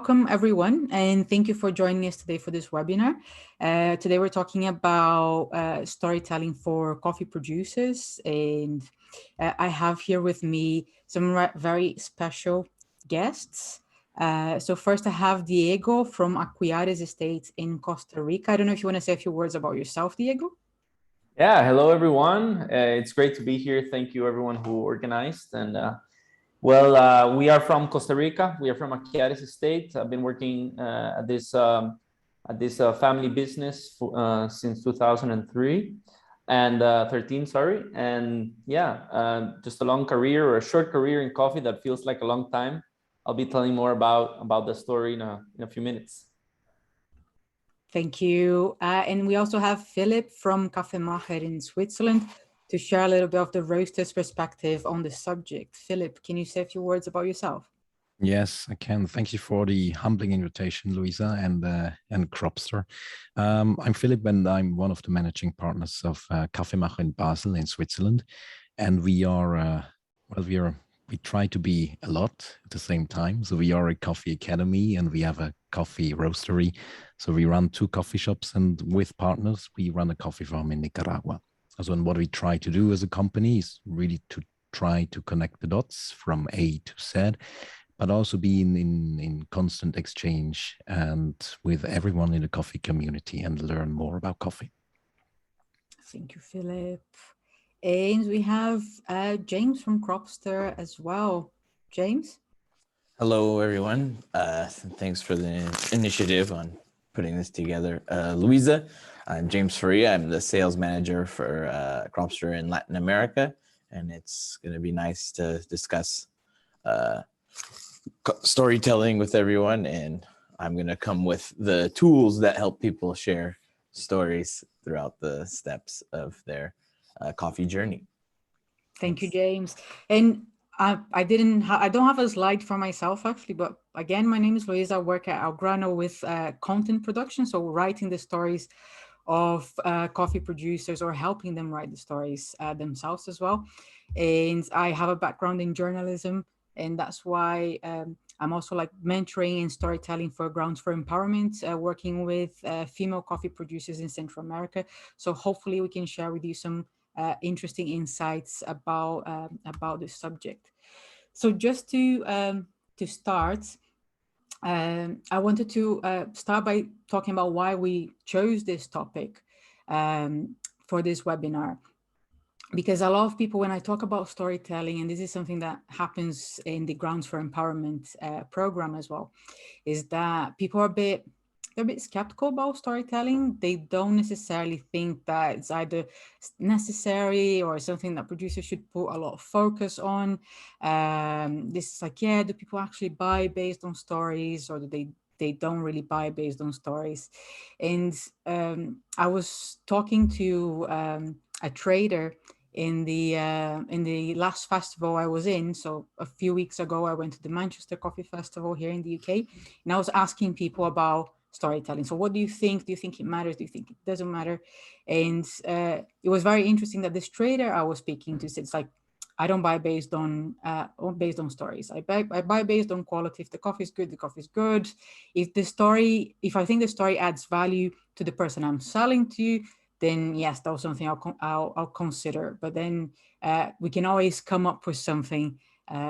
welcome everyone, and thank you for joining us today for this webinar. Today we're talking about storytelling for coffee producers, and I have here with me some very special guests. So first I have Diego from Aquiares estate in Costa Rica. I don't know if you want to say a few words about yourself, Diego. Yeah, hello everyone. It's great to be here. Thank you everyone who organized. And we are from Costa Rica. We are from Chiaris estate. I've been working at this family business since 2003 and 13, sorry. And yeah, just a long career or a short career in coffee that feels like a long time. I'll be telling more about the story in a few minutes. Thank you. And we also have Philipp from Kaffemacher in Switzerland to share a little bit of the roaster's perspective on the subject. Philipp, can you say a few words about yourself? Yes, I can. Thank you for the humbling invitation, Luisa and Cropster. I'm Philipp, and I'm one of the managing partners of Kaffemacher in Basel in Switzerland. And we are, we try to be a lot at the same time. So we are a coffee academy and we have a coffee roastery. So we run 2 coffee shops, and with partners, we run a coffee farm in Nicaragua. So and what we try to do as a company is really to try to connect the dots from A to Z, but also be in constant exchange and with everyone in the coffee community and learn more about coffee. Thank you, Philipp. And we have James from Cropster as well. James? Hello, everyone. Thanks for the initiative on putting this together. Luisa, I'm James Faria. I'm the sales manager for Cropster in Latin America, and it's going to be nice to discuss storytelling with everyone, and I'm going to come with the tools that help people share stories throughout the steps of their coffee journey. Thank you, James. And I don't have a slide for myself actually, but again, my name is Luisa. I work at Algrano with content production, so writing the stories of coffee producers or helping them write the stories themselves as well. And I have a background in journalism, and that's why I'm also like mentoring and storytelling for Grounds for Empowerment, working with female coffee producers in Central America. So hopefully we can share with you some interesting insights about this subject. So just to start, I wanted to start by talking about why we chose this topic for this webinar. Because a lot of people, when I talk about storytelling, and this is something that happens in the Grounds for Empowerment program as well, is that people are they're a bit skeptical about storytelling. They don't necessarily think that it's either necessary or something that producers should put a lot of focus on. This is like, yeah, do people actually buy based on stories, or do they don't really buy based on stories? And I was talking to a trader in the last festival I was in. So a few weeks ago, I went to the Manchester Coffee Festival here in the UK, and I was asking people about storytelling. So what do you think? Do you think it matters? Do you think it doesn't matter? And it was very interesting that this trader I was speaking to said, it's like, I don't buy based on stories. I buy based on quality. If the coffee is good, the coffee is good. If I think the story adds value to the person I'm selling to, then yes, that was something I'll consider. But then we can always come up with something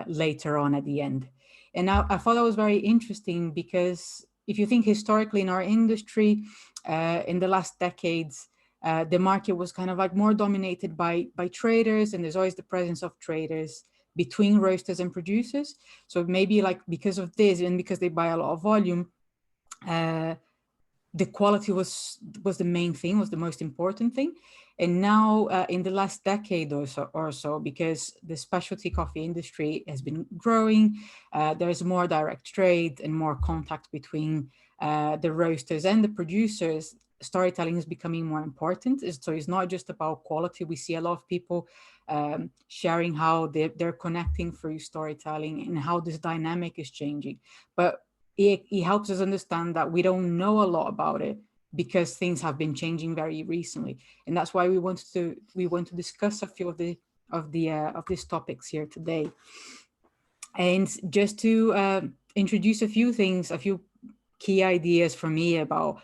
later on at the end. And I thought that was very interesting, because if you think historically in our industry, in the last decades, the market was kind of like more dominated by traders, and there's always the presence of traders between roasters and producers. So maybe like because of this, and because they buy a lot of volume, the quality was the main thing, was the most important thing. And now in the last decade or so, because the specialty coffee industry has been growing, there's more direct trade and more contact between the roasters and the producers. Storytelling is becoming more important. So it's not just about quality. We see a lot of people sharing how they're connecting through storytelling and how this dynamic is changing. But it helps us understand that we don't know a lot about it, because things have been changing very recently, and that's why we want to discuss a few of these topics here today. And just to introduce a few things, a few key ideas for me about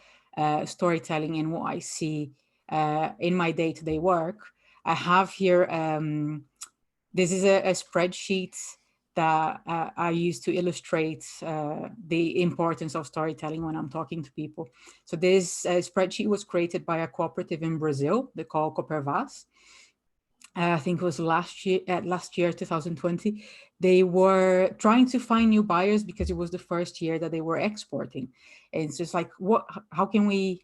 storytelling and what I see in my day-to-day work. I have here, this is a spreadsheet that I use to illustrate the importance of storytelling when I'm talking to people. So this spreadsheet was created by a cooperative in Brazil, they call Copervas. I think it was last year, 2020. They were trying to find new buyers because it was the first year that they were exporting. And it's just like, how can we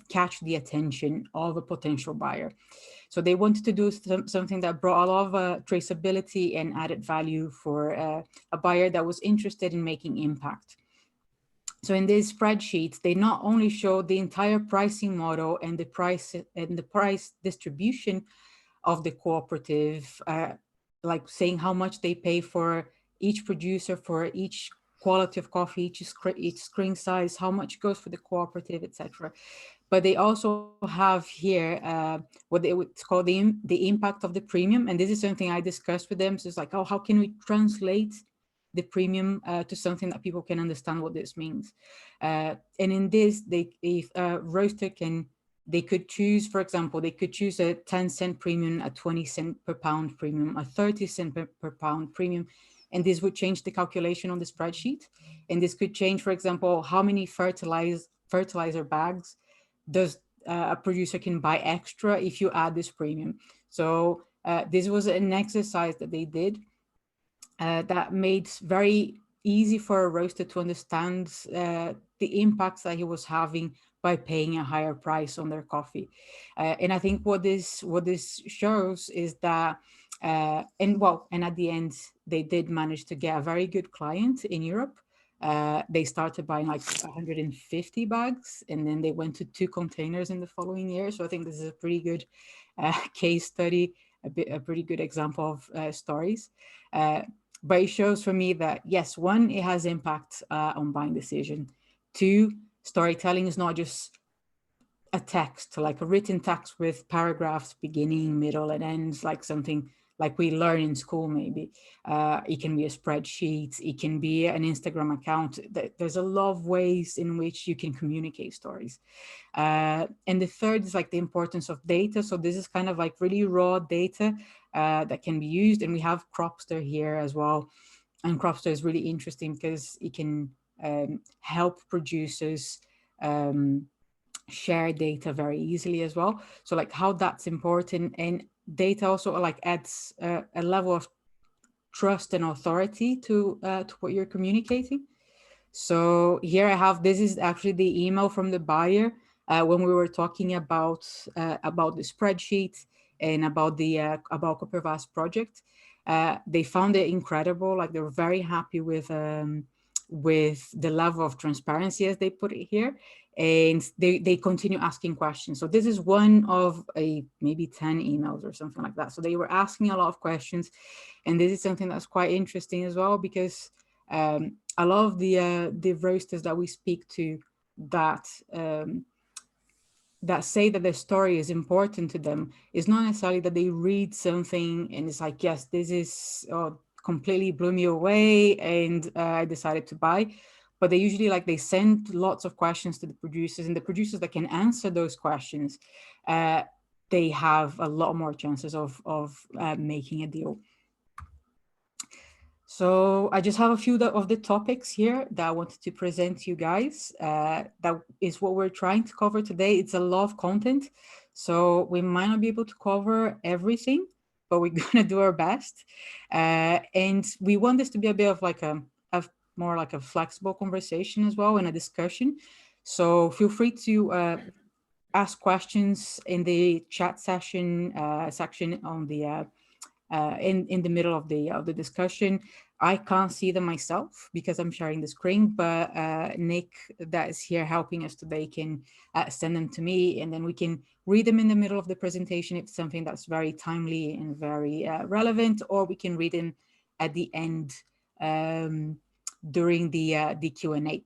catch the attention of a potential buyer? So they wanted to do something that brought a lot of traceability and added value for a buyer that was interested in making impact. So in this spreadsheet, they not only show the entire pricing model and the price distribution of the cooperative, like saying how much they pay for each producer, for each quality of coffee, each screen size, how much goes for the cooperative, etc. But they also have here what they would call the impact of the premium. And this is something I discussed with them. So it's like, oh, how can we translate the premium to something that people can understand what this means? And in this, if a roaster they could choose, for example, they could choose a 10-cent premium, a 20-cent per pound premium, a 30-cent per pound premium. And this would change the calculation on the spreadsheet. And this could change, for example, how many fertilizer bags does a producer can buy extra if you add this premium. So this was an exercise that they did that made very easy for a roaster to understand the impacts that he was having by paying a higher price on their coffee. And I think what this shows is that, and at the end, they did manage to get a very good client in Europe. They started buying like 150 bags, and then they went to 2 containers in the following year. So I think this is a pretty good case study, a pretty good example of stories. But it shows for me that, yes, one, it has impact on buying decision. 2, storytelling is not just a text, like a written text with paragraphs beginning, middle, and ends, like something like we learn in school maybe. It can be a spreadsheet, it can be an Instagram account. There's a lot of ways in which you can communicate stories. And the third is like the importance of data. So this is kind of like really raw data that can be used. And we have Cropster here as well. And Cropster is really interesting because it can help producers share data very easily as well. So like how that's important, and data also like adds a level of trust and authority to what you're communicating. So here I have, this is actually the email from the buyer when we were talking about the spreadsheet and about the about Copervas project. They found it incredible. Like they were very happy with the level of transparency, as they put it here, and they continue asking questions. So this is one of maybe 10 emails or something like that. So they were asking a lot of questions, and this is something that's quite interesting as well, because a lot of the roasters that we speak to that that say that their story is important to them is not necessarily that they read something and it's like, yes, this is completely blew me away and I decided to buy. But they usually they send lots of questions to the producers, and the producers that can answer those questions, they have a lot more chances of making a deal. So I just have a few of the topics here that I wanted to present to you guys. That is what we're trying to cover today. It's a lot of content, so we might not be able to cover everything, but we're gonna do our best. And we want this to be a bit of like a more like a flexible conversation as well, and a discussion. So feel free to ask questions in the chat session section on the in the middle of the discussion. I can't see them myself because I'm sharing the screen, but Nick, that is here helping us today, can send them to me, and then we can read them in the middle of the presentation if it's something that's very timely and very relevant, or we can read them at the end during the Q&A.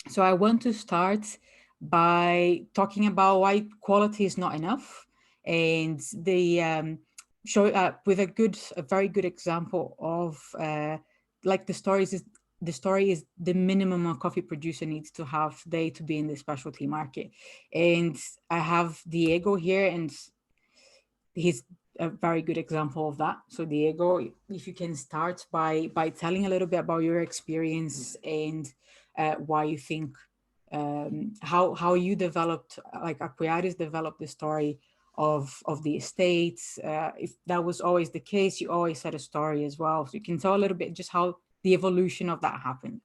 So I want to start by talking about why quality is not enough, and the show with a very good example of like the story is the minimum a coffee producer needs to have today to be in the specialty market. And I have Diego here, and he's a very good example of that. So Diego, if you can start by telling a little bit about your experience and why you think how you developed, like Aquiares developed the story of the estates. If that was always the case, you always had a story as well. So you can tell a little bit just how the evolution of that happened.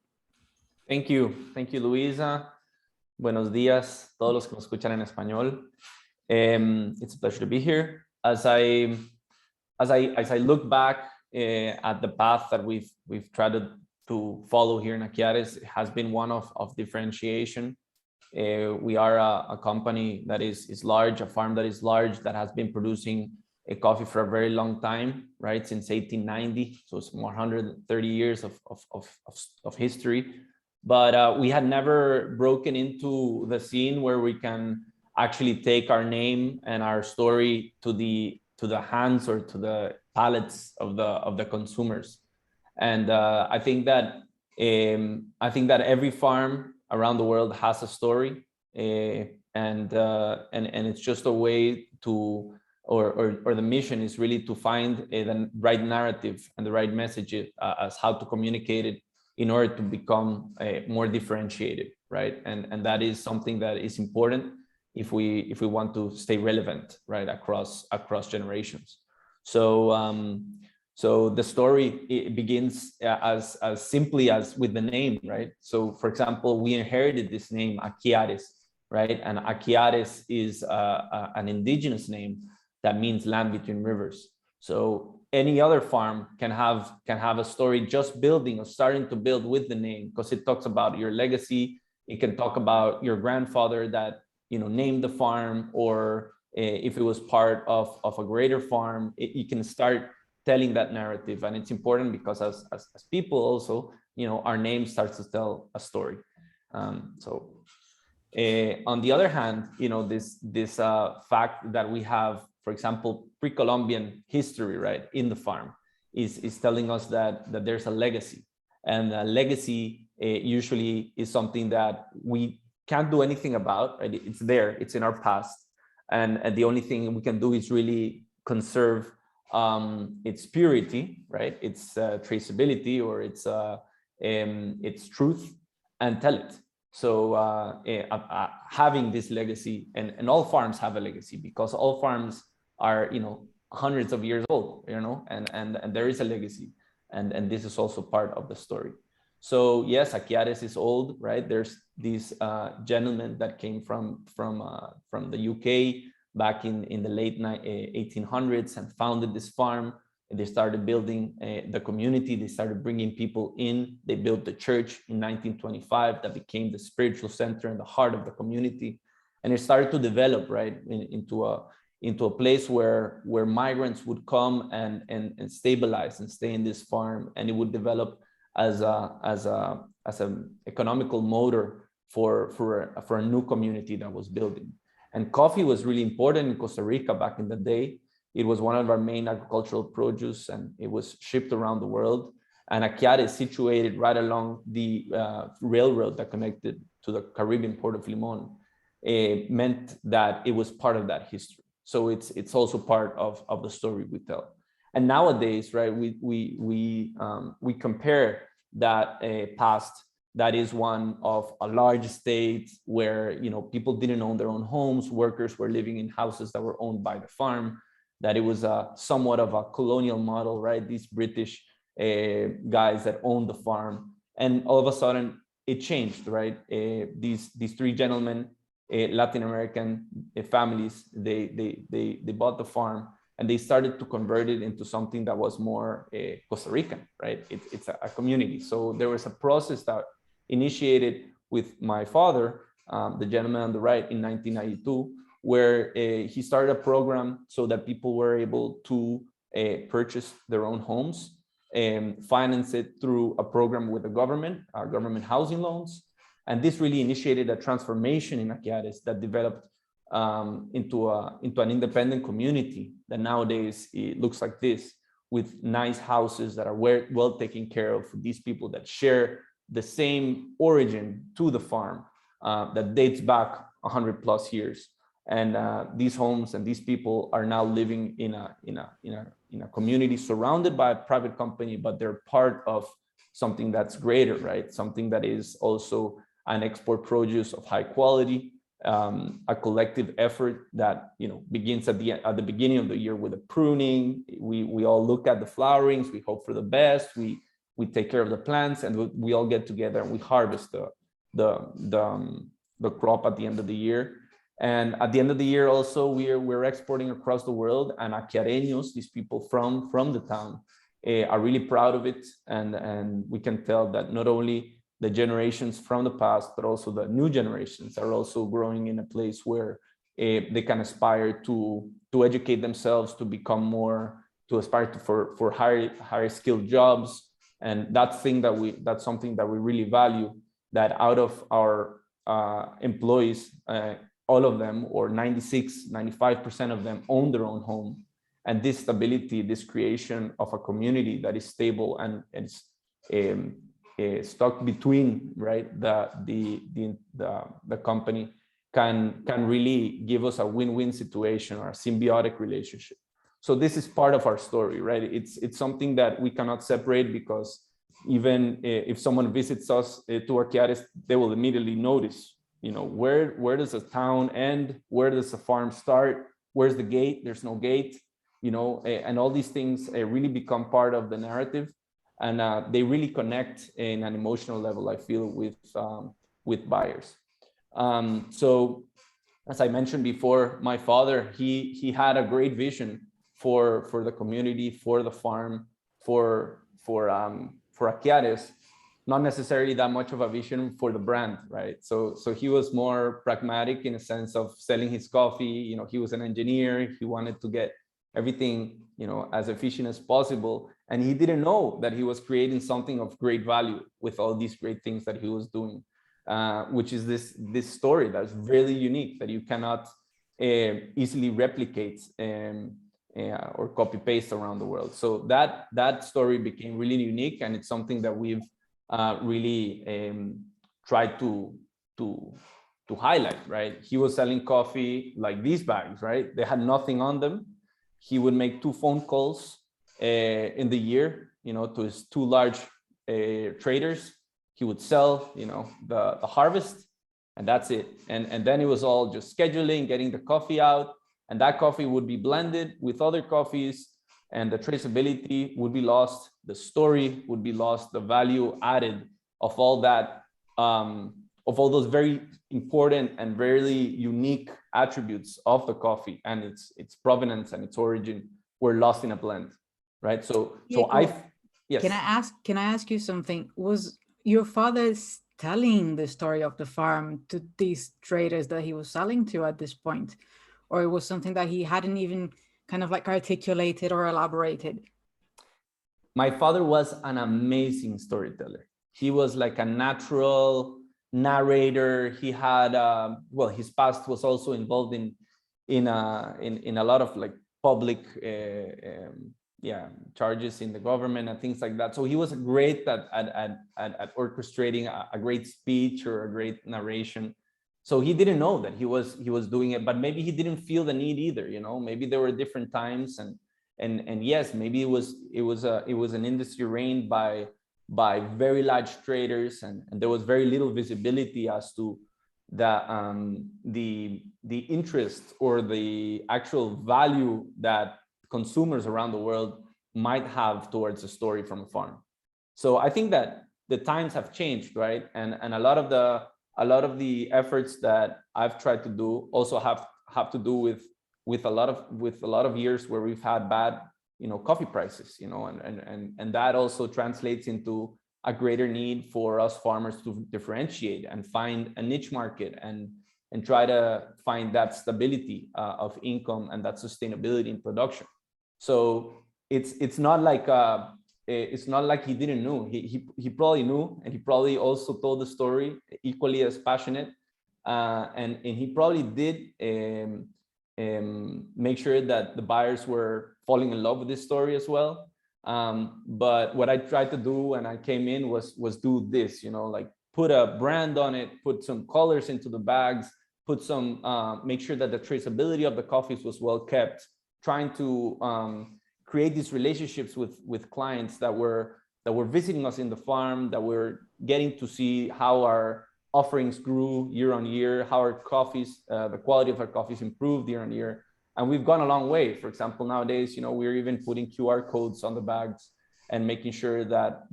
Thank you, Luisa. Buenos días, todos los que nos escuchan en español. It's a pleasure to be here. As I look back at the path that we've tried to follow here in Aquiares, it has been one of differentiation. We are a company that is large, a farm that is large, that has been producing a coffee for a very long time, right? Since 1890, so it's more 130 years of history. But we had never broken into the scene where we can actually take our name and our story to the hands or to the palates of the consumers. And I think that every farm around the world has a story, and it's just a way to, or the mission is really to find the right narrative and the right message as how to communicate it in order to become more differentiated, right? And that is something that is important if we want to stay relevant, right, across generations. So the story, it begins as simply as with the name, right? So for example, we inherited this name Aquiares, right? And Aquiares is an indigenous name that means land between rivers. So any other farm can have a story just building or starting to build with the name, because it talks about your legacy. It can talk about your grandfather that, you know, named the farm, or if it was part of a greater farm, you can start telling that narrative. And it's important because as people also, you know, our name starts to tell a story. On the other hand, you know, this fact that we have, for example, pre-Columbian history, right, in the farm is telling us that there's a legacy, and a legacy usually is something that we can't do anything about, right? It's there, it's in our past, and the only thing we can do is really conserve its purity, right? Its traceability, or its truth, and tell it. So having this legacy, and all farms have a legacy, because all farms are, you know, hundreds of years old, you know, and there is a legacy, and this is also part of the story. So yes, Aquiares is old, right? There's these gentlemen that came from the UK back in the late 1800s and founded this farm. And they started building the community. They started bringing people in. They built the church in 1925 that became the spiritual center and the heart of the community. And it started to develop, right, into a place where migrants would come and stabilize and stay in this farm, and it would develop as an economical motor for a new community that was building. And coffee was really important in Costa Rica back in the day. It was one of our main agricultural produce, and it was shipped around the world. And Aquiares is situated right along the railroad that connected to the Caribbean port of Limon. It meant that it was part of that history. So it's also part of the story we tell. And nowadays, right, we compare that past that is one of a large estate where, you know, people didn't own their own homes, workers were living in houses that were owned by the farm, that it was somewhat of a colonial model, right? These British guys that owned the farm, and all of a sudden it changed, right? These three gentlemen, Latin American families, they bought the farm, and they started to convert it into something that was more Costa Rican, right? It's a community. So there was a process that initiated with my father, the gentleman on the right, in 1992, where he started a program so that people were able to purchase their own homes and finance it through a program with the government housing loans. And this really initiated a transformation in Aquiares that developed into an independent community that nowadays it looks like this, with nice houses that are well taken care of, these people that share the same origin to the farm that dates back 100 plus years. And these homes and these people are now living in a community surrounded by a private company, but they're part of something that's greater, right? Something that is also an export produce of high quality, a collective effort that begins at the beginning of the year with a pruning. We all look at the flowerings, we hope for the best, we take care of the plants, and we all get together and we harvest the crop at the end of the year. And at the end of the year also, we're exporting across the world, and Aquiareños, these people from the town, are really proud of it. And we can tell that not only the generations from the past, but also the new generations are also growing in a place where they can aspire to educate themselves, to become more, to aspire for higher skilled jobs. And that's something that we really value, that out of our employees, all of them, or 95% of them, own their own home. And this stability, this creation of a community that is stable and stuck between, right, the company can really give us a win-win situation or a symbiotic relationship. So this is part of our story, right? It's something that we cannot separate, because even if someone visits us to Aquiares, they will immediately notice, where does a town end? Where does a farm start? Where's the gate? There's no gate, and all these things really become part of the narrative. And they really connect in an emotional level, I feel, with buyers. So as I mentioned before, my father, he had a great vision for the community, for the farm, for Aquiares, not necessarily that much of a vision for the brand, right? So he was more pragmatic in a sense of selling his coffee. He was an engineer. He wanted to get everything, as efficient as possible. And he didn't know that he was creating something of great value with all these great things that he was doing, which is this story that's really unique, that you cannot easily replicate or copy paste around the world. So that story became really unique, and it's something that we've really tried to highlight, right? He was selling coffee like these bags, right? They had nothing on them. He would make 2 phone calls in the year, to his 2 large traders. He would sell, the harvest, and that's it. And then it was all just scheduling, getting the coffee out, and that coffee would be blended with other coffees, and the traceability would be lost, the story would be lost, the value added of all that, of all those very important and very unique attributes of the coffee and its provenance and its origin were lost in a blend, right? Yes. Can I ask you something? Was your father telling the story of the farm to these traders that he was selling to at this point, or it was something that he hadn't even kind of like articulated or elaborated? My father was an amazing storyteller. He was like a natural narrator. He had his past was also involved in a lot of like public charges in the government and things like that. So he was great at orchestrating a great speech or a great narration. So he didn't know that he was doing it, but maybe he didn't feel the need either. Maybe there were different times, and yes, maybe it was an industry reigned by very large traders, and there was very little visibility as to the interest or the actual value that consumers around the world might have towards a story from a farm. So I think that the times have changed, right? And a lot of the efforts that I've tried to do also have to do with a lot of years where we've had bad coffee prices, and that also translates into a greater need for us farmers to differentiate and find a niche market and try to find that stability of income and that sustainability in production. So it's not like he didn't know. He probably knew, and he probably also told the story equally as passionate, and he probably did make sure that the buyers were falling in love with this story as well. But what I tried to do when I came in was do this, like put a brand on it, put some colors into the bags, put some, make sure that the traceability of the coffees was well kept, trying to create these relationships with clients that were visiting us in the farm, that were getting to see how our offerings grew year on year, how our coffees, the quality of our coffees improved year on year. And we've gone a long way. For example, nowadays, we're even putting QR codes on the bags and making sure that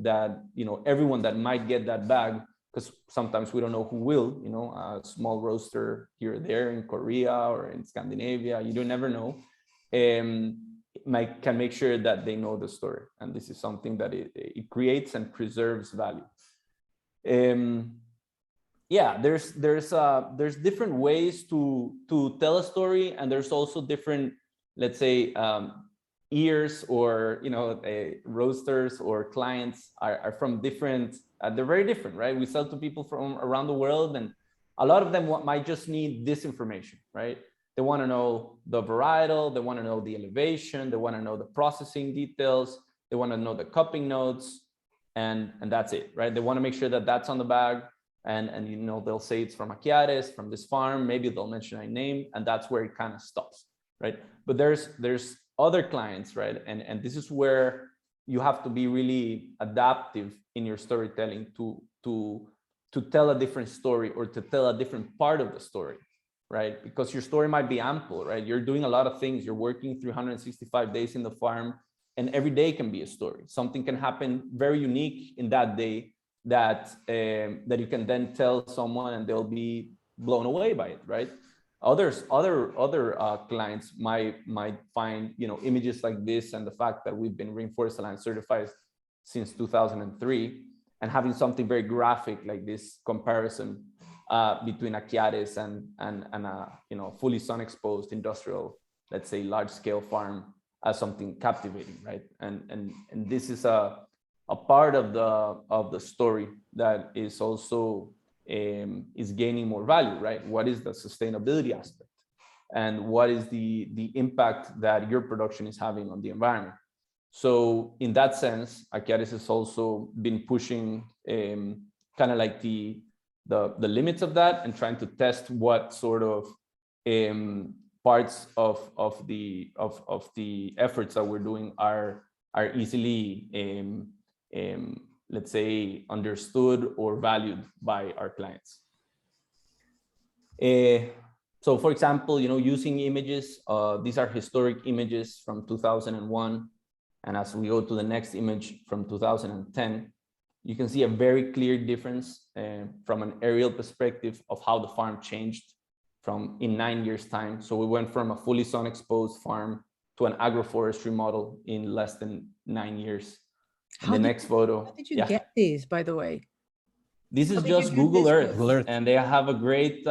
everyone that might get that bag, because sometimes we don't know who will, a small roaster here or there in Korea or in Scandinavia, you don't never know, can make sure that they know the story. And this is something that it creates and preserves value. Yeah, there's different ways to tell a story, and there's also different, let's say, ears, or roasters or clients are from different, they're very different, right? We sell to people from around the world, and a lot of them might just need this information, right? They want to know the varietal, they want to know the elevation, they want to know the processing details, they want to know the cupping notes, and that's it, right? They want to make sure that that's on the bag. And they'll say it's from Aquiares, from this farm, maybe they'll mention a name, and that's where it kind of stops, right? But there's other clients, right? And this is where you have to be really adaptive in your storytelling to tell a different story, or to tell a different part of the story, right? Because your story might be ample, right? You're doing a lot of things. You're working 365 days in the farm, and every day can be a story. Something can happen very unique in that day that you can then tell someone, and they'll be blown away by it, right? Other clients might find images like this, and the fact that we've been Rainforest Alliance certified since 2003, and having something very graphic like this comparison between Aquiares and a fully sun exposed industrial, let's say, large scale farm, as something captivating, right? And this is a part of the story that is also is gaining more value, right? What is the sustainability aspect, and what is the impact that your production is having on the environment? So in that sense, Aquiares has also been pushing kind of like the limits of that, and trying to test what sort of parts of the efforts that we're doing are easily let's say, understood or valued by our clients. So for example, using images, these are historic images from 2001. And as we go to the next image from 2010, you can see a very clear difference from an aerial perspective of how the farm changed in 9 years' time. So we went from a fully sun exposed farm to an agroforestry model in less than 9 years. The next photo. How did you get these, by the way? This is just Google Earth, and they have a great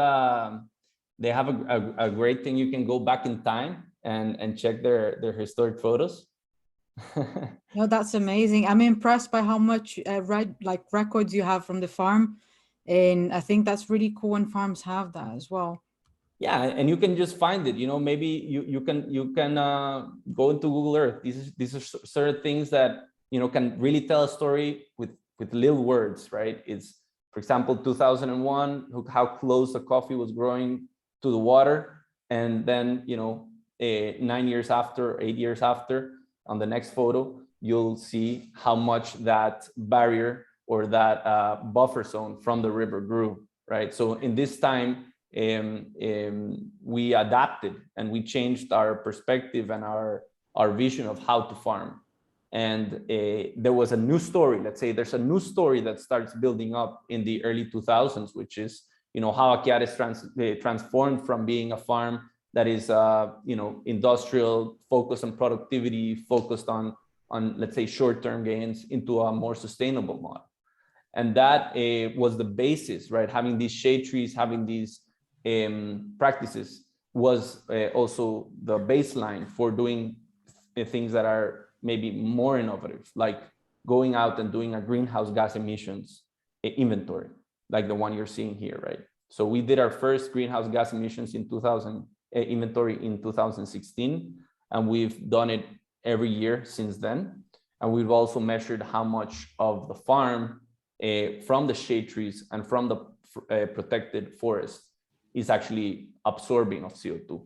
great thing. You can go back in time and check their historic photos. No, that's amazing. I'm impressed by how much records you have from the farm, and I think that's really cool when farms have that as well. Yeah, and you can just find it. Maybe you can go into Google Earth. These are sort of things that can really tell a story with little words, right? It's, for example, 2001, how close the coffee was growing to the water, and then 9 years after, 8 years after, on the next photo, you'll see how much that barrier or that buffer zone from the river grew, right? So in this time, we adapted and we changed our perspective and our vision of how to farm. And there was a new story. Let's say there's a new story that starts building up in the early 2000s, which is how Aquiares transformed from being a farm that is industrial, focused on productivity, focused on let's say short-term gains, into a more sustainable model. And that was the basis, right? Having these shade trees, having these practices was also the baseline for doing things that are maybe more innovative, like going out and doing a greenhouse gas emissions inventory, like the one you're seeing here, right? So we did our first greenhouse gas emissions inventory in 2016, and we've done it every year since then. And we've also measured how much of the farm from the shade trees and from the protected forest is actually absorbing of CO2,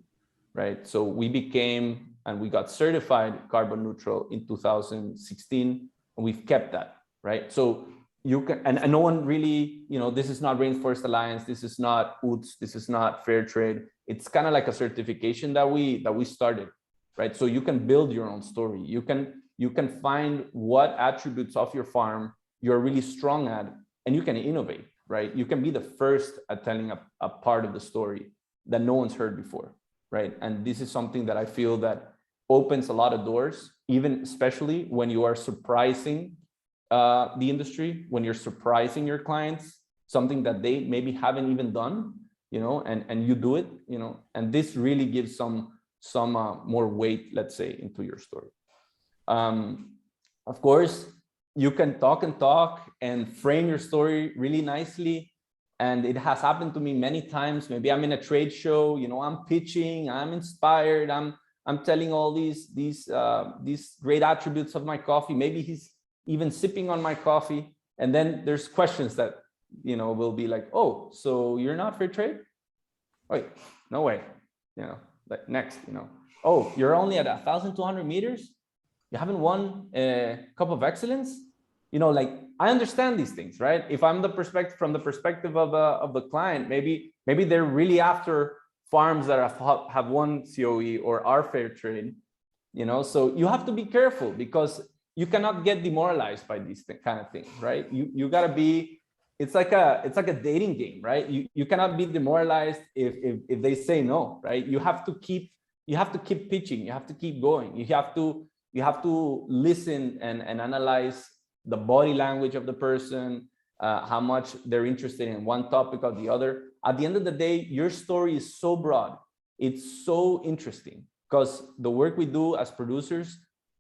right? So we became, and we got certified carbon neutral in 2016, and we've kept that, right? So you can, and no one really, you know, this is not Rainforest Alliance, this is not UTS, this is not fair trade. It's kind of like a certification that we started, right? So you can build your own story. You can find what attributes of your farm you're really strong at, and you can innovate, right? You can be the first at telling a part of the story that no one's heard before, right? And this is something that I feel that opens a lot of doors, even especially when you are surprising the industry, when you're surprising your clients, something that they maybe haven't even done, you know, and you do it, you know, and this really gives some more weight, let's say, into your story. Of course, you can talk and frame your story really nicely. And it has happened to me many times. Maybe I'm in a trade show, you know, I'm pitching, I'm inspired, I'm telling all these great attributes of my coffee. Maybe he's even sipping on my coffee. And then there's questions that, you know, will be like, oh, so you're not fair trade? Wait, no way. You know, like next, you know, oh, you're only at 1,200 meters? You haven't won a Cup of Excellence? You know, like, I understand these things, right? If I'm from the perspective of the client, maybe they're really after farms that have won COE or are fair trade, you know. So you have to be careful, because you cannot get demoralized by these kind of things, right? You gotta be. It's like a dating game, right? You cannot be demoralized if they say no, right? You have to keep pitching. You have to keep going. You have to listen and analyze the body language of the person, how much they're interested in one topic or the other. At the end of the day, your story is so broad. It's so interesting, because the work we do as producers,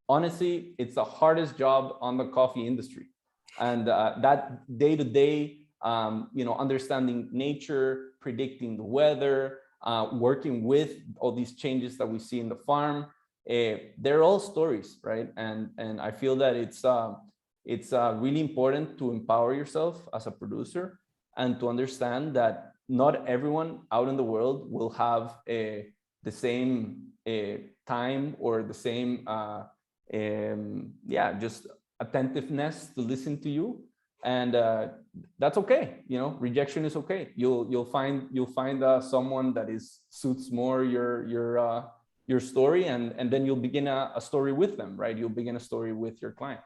honestly, it's the hardest job on the coffee industry. And that day-to-day, you know, understanding nature, predicting the weather, working with all these changes that we see in the farm, they're all stories, right? And I feel that it's really important to empower yourself as a producer, and to understand that not everyone out in the world will have the same time or the same just attentiveness to listen to you. And that's okay, you know. Rejection is okay. You'll find someone that suits more your story, and then you'll begin a story with them, right? You'll begin a story with your client.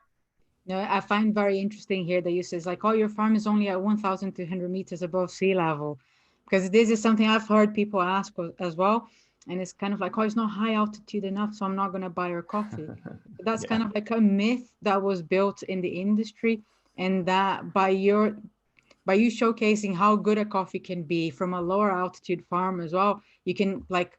No, I find very interesting here that you says like, oh, your farm is only at 1,200 meters above sea level, because this is something I've heard people ask as well. And it's kind of like, oh, it's not high altitude enough, so I'm not going to buy your coffee. That's kind of like a myth that was built in the industry, and that by you showcasing how good a coffee can be from a lower altitude farm as well, you can like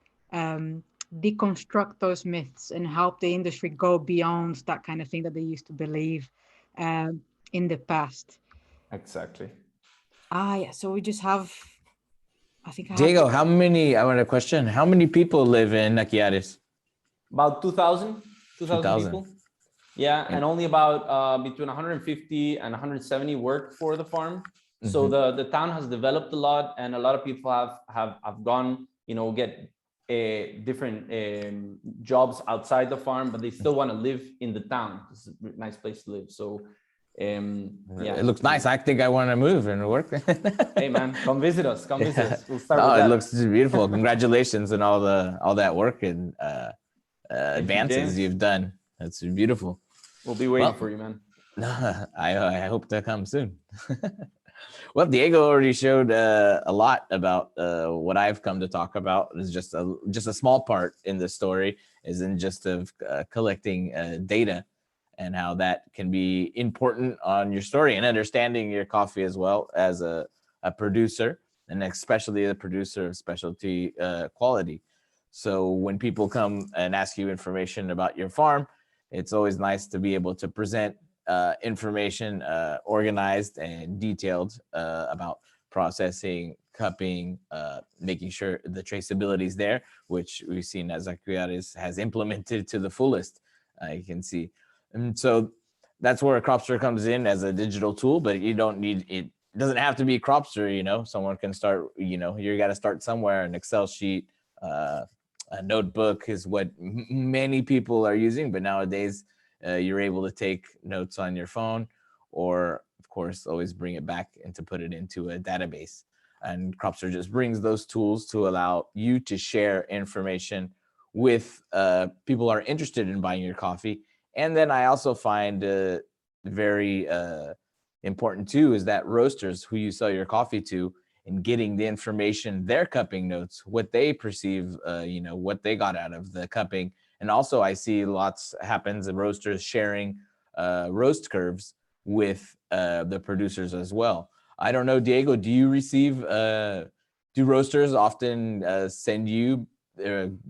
deconstruct those myths and help the industry go beyond that kind of thing that they used to believe in the past. Exactly. Yeah. So we just have, I think Diego, I want a question. How many people live in Aquiares? About 2,000 people. Yeah, and only about between 150 and 170 work for the farm. Mm-hmm. So the town has developed a lot, and a lot of people have gone, you know, get different jobs outside the farm, but they still want to live in the town. It's a nice place to live. So yeah, it looks nice. I think I want to move and work. Hey man, come visit us. We'll start with that. It looks beautiful. Congratulations on all that work and advances you've done. That's beautiful. We'll be waiting for you, man. I hope to come soon. Well, Diego already showed a lot about what I've come to talk about. Is just a small part in the story, is in just of collecting data, and how that can be important on your story and understanding your coffee as well as a producer, and especially a producer of specialty quality. So when people come and ask you information about your farm, it's always nice to be able to present information organized and detailed about processing, cupping, making sure the traceability is there, which we've seen as Aquiares has implemented to the fullest. You can see And so that's where Cropster comes in as a digital tool, but you don't need it. Doesn't have to be Cropster, you know. Someone can start, you know, you got to start somewhere. An Excel sheet, a notebook is what many people are using, but nowadays you're able to take notes on your phone, or of course always bring it back and to put it into a database. And Cropster just brings those tools to allow you to share information with people who are interested in buying your coffee. And then I also find very important too is that roasters who you sell your coffee to, and getting the information, their cupping notes, what they perceive, you know, what they got out of the cupping. And also I see lots happens of roasters sharing roast curves with the producers as well. I don't know, Diego, do you receive, do roasters often send you,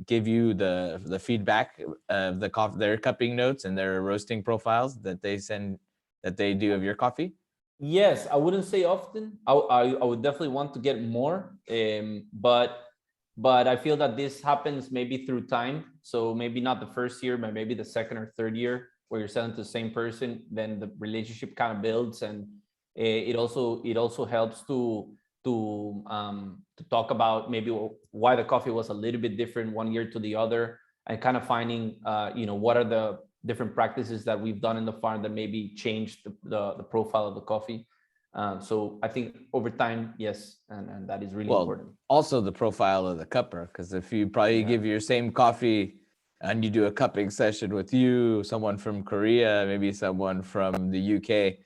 give you the feedback of the coffee, their cupping notes and their roasting profiles that they send, that they do of your coffee? Yes, I wouldn't say often. I would definitely want to get more, but I feel that this happens maybe through time. So maybe not the first year, but maybe the second or third year where you're selling to the same person. Then the relationship kind of builds, and it also helps to talk about maybe why the coffee was a little bit different one year to the other, and kind of finding you know, what are the different practices that we've done in the farm that maybe changed the profile of the coffee. So I think over time, yes, and that is really important. Also the profile of the cupper, because if you probably give your same coffee and you do a cupping session with you, someone from Korea, maybe someone from the UK,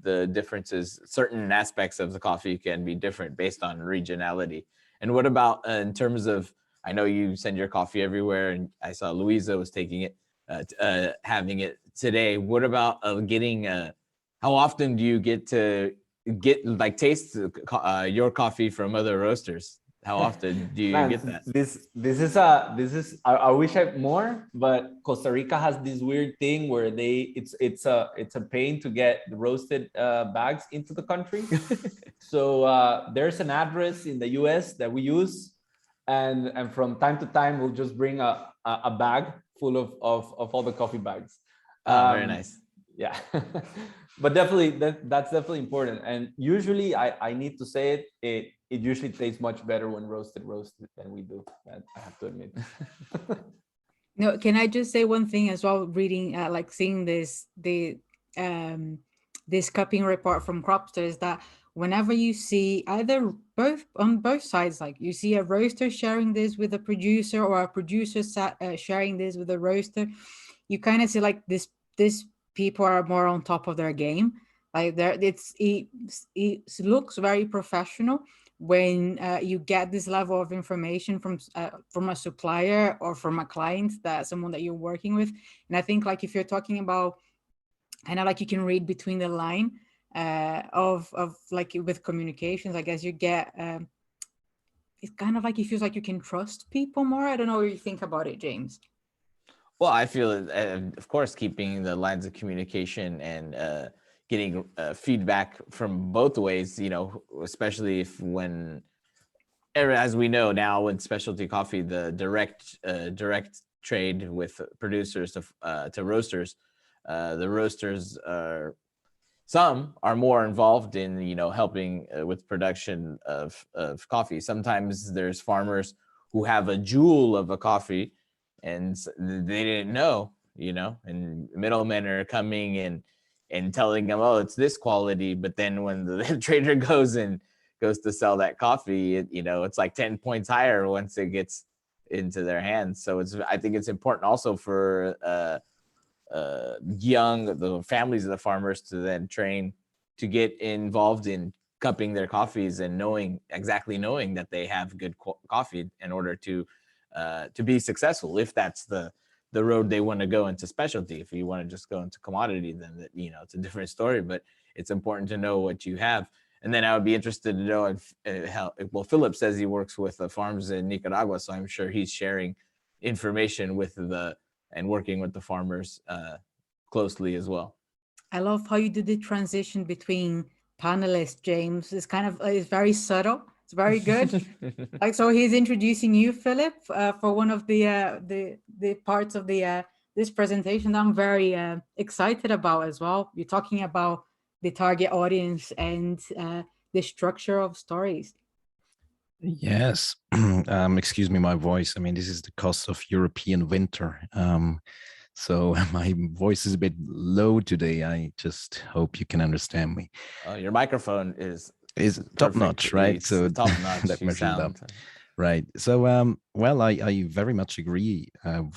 the differences, certain aspects of the coffee can be different based on regionality. And what about in terms of, I know you send your coffee everywhere, and I saw Luisa was taking it, having it today. What about getting, how often do you get to like taste your coffee from other roasters? How often do you get that? This is I wish I had more, but Costa Rica has this weird thing where it's a pain to get the roasted bags into the country. So there's an address in the US that we use, and from time to time we'll just bring a bag full of all the coffee bags. Very nice. Yeah. But definitely that's definitely important. And usually I need to say it usually tastes much better when roasted than we do. I have to admit. No, can I just say one thing as well? Reading, like seeing this cupping report from Cropster, is that whenever you see either on both sides, like you see a roaster sharing this with a producer, or a producer sharing this with a roaster, you kind of see like this people are more on top of their game. Like it looks very professional when you get this level of information from a supplier or from a client, that someone that you're working with. And I think like if you're talking about kind of like you can read between the line of like with communications, I guess you get it's kind of like it feels like you can trust people more. I don't know what you think about it, James. Well, I feel, of course, keeping the lines of communication and getting feedback from both ways, you know, especially if when, as we know now in specialty coffee, the direct trade with producers to roasters, the roasters some are more involved in, you know, helping with production of coffee. Sometimes there's farmers who have a jewel of a coffee and they didn't know, you know, and middlemen are coming and telling them, oh, it's this quality. But then when the trader goes to sell that coffee, you know, it's like 10 points higher once it gets into their hands. So I think it's important also for the families of the farmers to then train to get involved in cupping their coffees and knowing that they have good coffee in order to be successful. If that's the road they want to go into specialty. If you want to just go into commodity, then you know, it's a different story, but it's important to know what you have. And then I would be interested to know well, Philipp says he works with the farms in Nicaragua, so I'm sure he's sharing information with and working with the farmers closely as well. I love how you did the transition between panelists, James. It's it's very subtle. It's very good. Like, so he's introducing you, Philipp, for one of the parts of the this presentation that I'm very excited about as well. You're talking about the target audience and the structure of stories. Yes. Excuse me, my voice. I mean, this is the cost of European winter. So my voice is a bit low today. I just hope you can understand me. Your microphone is top notch, right? So top notch. that measures up. Right. So, well, I very much agree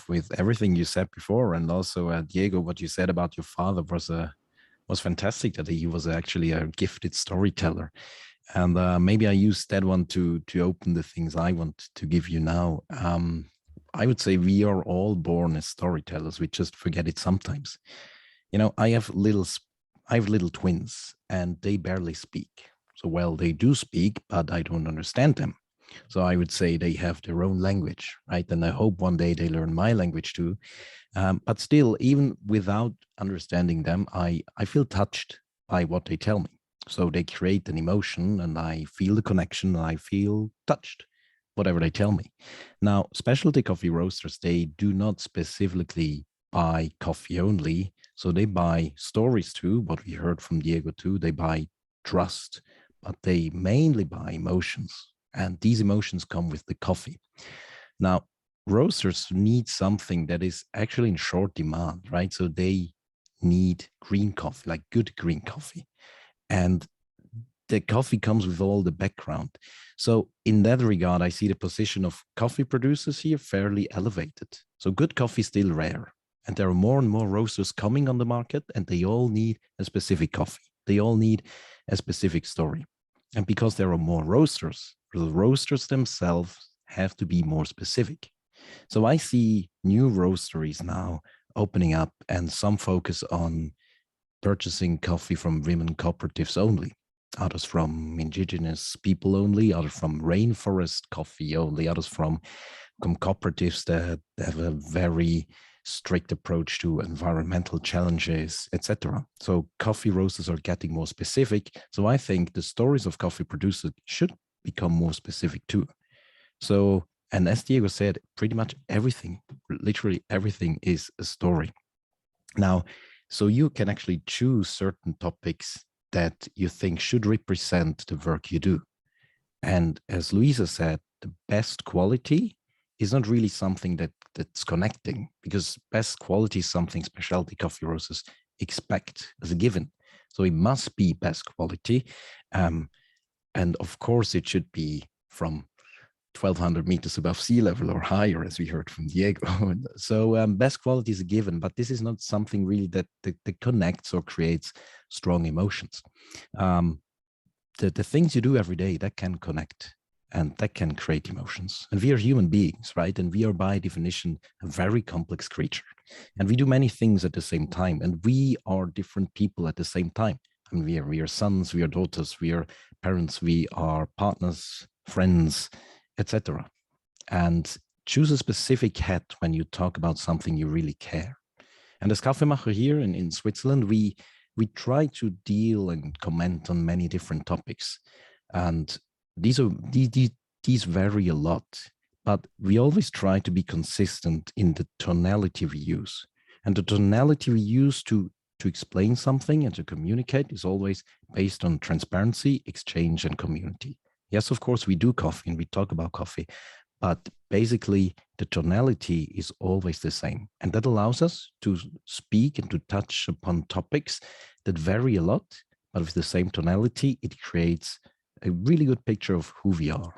with everything you said before, and also Diego, what you said about your father was fantastic. That he was actually a gifted storyteller, and maybe I used that one to open the things I want to give you now. I would say we are all born as storytellers. We just forget it sometimes. You know, I have little twins, and they barely speak. So, well, they do speak, but I don't understand them. So I would say they have their own language, right? And I hope one day they learn my language too. But still, even without understanding them, I feel touched by what they tell me. So they create an emotion and I feel the connection and I feel touched, whatever they tell me. Now, specialty coffee roasters, they do not specifically buy coffee only. So they buy stories too, what we heard from Diego too. They buy trust, but they mainly buy emotions. And these emotions come with the coffee. Now, roasters need something that is actually in short demand, right? So they need green coffee, like good green coffee. And the coffee comes with all the background. So in that regard, I see the position of coffee producers here fairly elevated. So good coffee is still rare. And there are more and more roasters coming on the market, and they all need a specific coffee. They all need a specific story. And because there are more roasters, the roasters themselves have to be more specific. So I see new roasteries now opening up, and some focus on purchasing coffee from women cooperatives only, others from indigenous people only, others from rainforest coffee only, others from cooperatives that have a very strict approach to environmental challenges, etc. So coffee roasters are getting more specific. So I think the stories of coffee producers should become more specific too. So, and as Diego said, pretty much everything, literally everything is a story. Now, so you can actually choose certain topics that you think should represent the work you do. And as Luisa said, the best quality is not really something that's connecting, because best quality is something specialty coffee roasters expect as a given. So it must be best quality. And of course, it should be from 1,200 meters above sea level or higher, as we heard from Diego. So best quality is a given, but this is not something really that connects or creates strong emotions. The things you do every day, that can connect and that can create emotions. And we are human beings, right? And we are by definition a very complex creature. And we do many things at the same time. And we are different people at the same time. I mean, we are sons, we are daughters, we are parents, we are partners, friends, etc. And choose a specific hat when you talk about something you really care. And as Kaffemacher here in Switzerland, we try to deal and comment on many different topics. And these vary a lot, but we always try to be consistent in the tonality we use. And the tonality we use to explain something and to communicate is always based on transparency, exchange, and community. Yes, of course, we do coffee and we talk about coffee, but basically the tonality is always the same. And that allows us to speak and to touch upon topics that vary a lot, but with the same tonality, it creates a really good picture of who we are.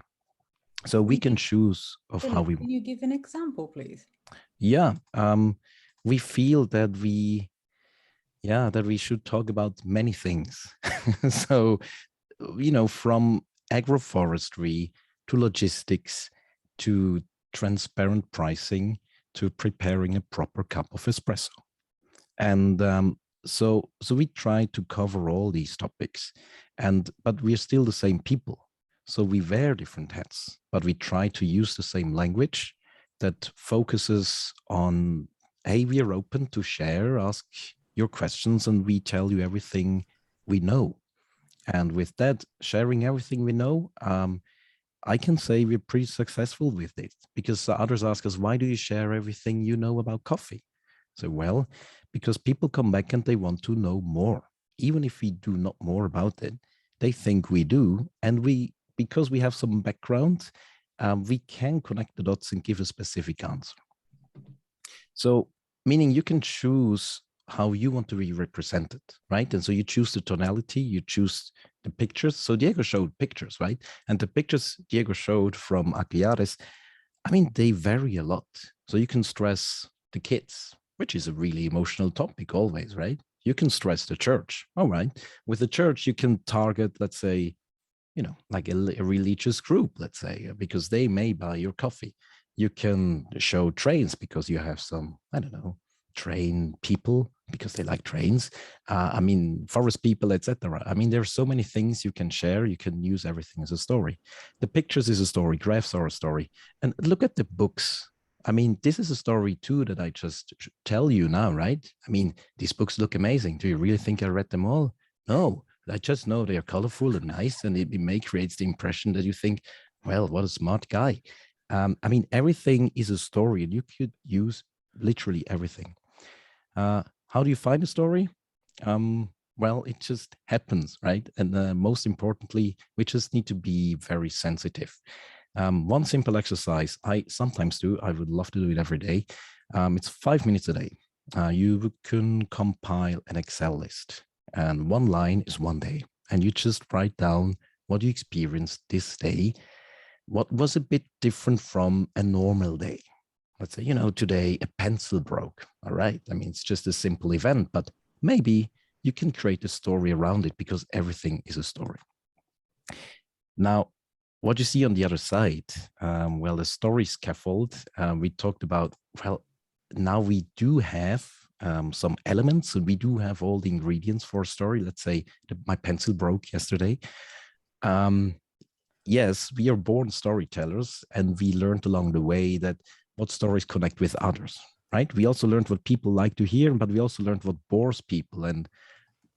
So we can choose of how we... Can you give an example, please? Yeah, we feel that we should talk about many things. So, from agroforestry to logistics to transparent pricing to preparing a proper cup of espresso. And so we try to cover all these topics, but we're still the same people. So we wear different hats, but we try to use the same language that focuses on, hey, we are open to share, ask your questions, and we tell you everything we know. And with that, sharing everything we know, I can say we're pretty successful with it, because others ask us, why do you share everything you know about coffee? So, well, because people come back and they want to know more. Even if we do not more about it, they think we do. And because we have some background, we can connect the dots and give a specific answer. So, meaning you can choose how you want to be represented, right? And so you choose the tonality, you choose the pictures. So Diego showed pictures, right? And the pictures Diego showed from Aquiares, I mean, they vary a lot. So you can stress the kids, which is a really emotional topic always, right? You can stress the church. All right. With the church, you can target, let's say, like a religious group, let's say, because they may buy your coffee. You can show trains because you have some, I don't know, train people because they like trains. I mean, forest people, etc. I mean, there's so many things you can share. You can use everything as a story. The pictures is a story. Graphs are a story. And look at the books. I mean, this is a story too that I just tell you now, right? I mean, these books look amazing. Do you really think I read them all? No, I just know they are colorful and nice, and it creates the impression that you think, well, what a smart guy. I mean, everything is a story, and you could use literally everything. How do you find a story? Well, it just happens, right? And most importantly, we just need to be very sensitive. One simple exercise I sometimes do, I would love to do it every day. It's 5 minutes a day. You can compile an Excel list, and one line is one day. And you just write down what you experienced this day, what was a bit different from a normal day. Let's say, today a pencil broke. All right. I mean, it's just a simple event, but maybe you can create a story around it because everything is a story. Now, what you see on the other side, well, the story scaffold, we talked about, well, now we do have some elements, and we do have all the ingredients for a story. Let's say my pencil broke yesterday. Yes, we are born storytellers, and we learned along the way that what stories connect with others, right? We also learned what people like to hear, but we also learned what bores people and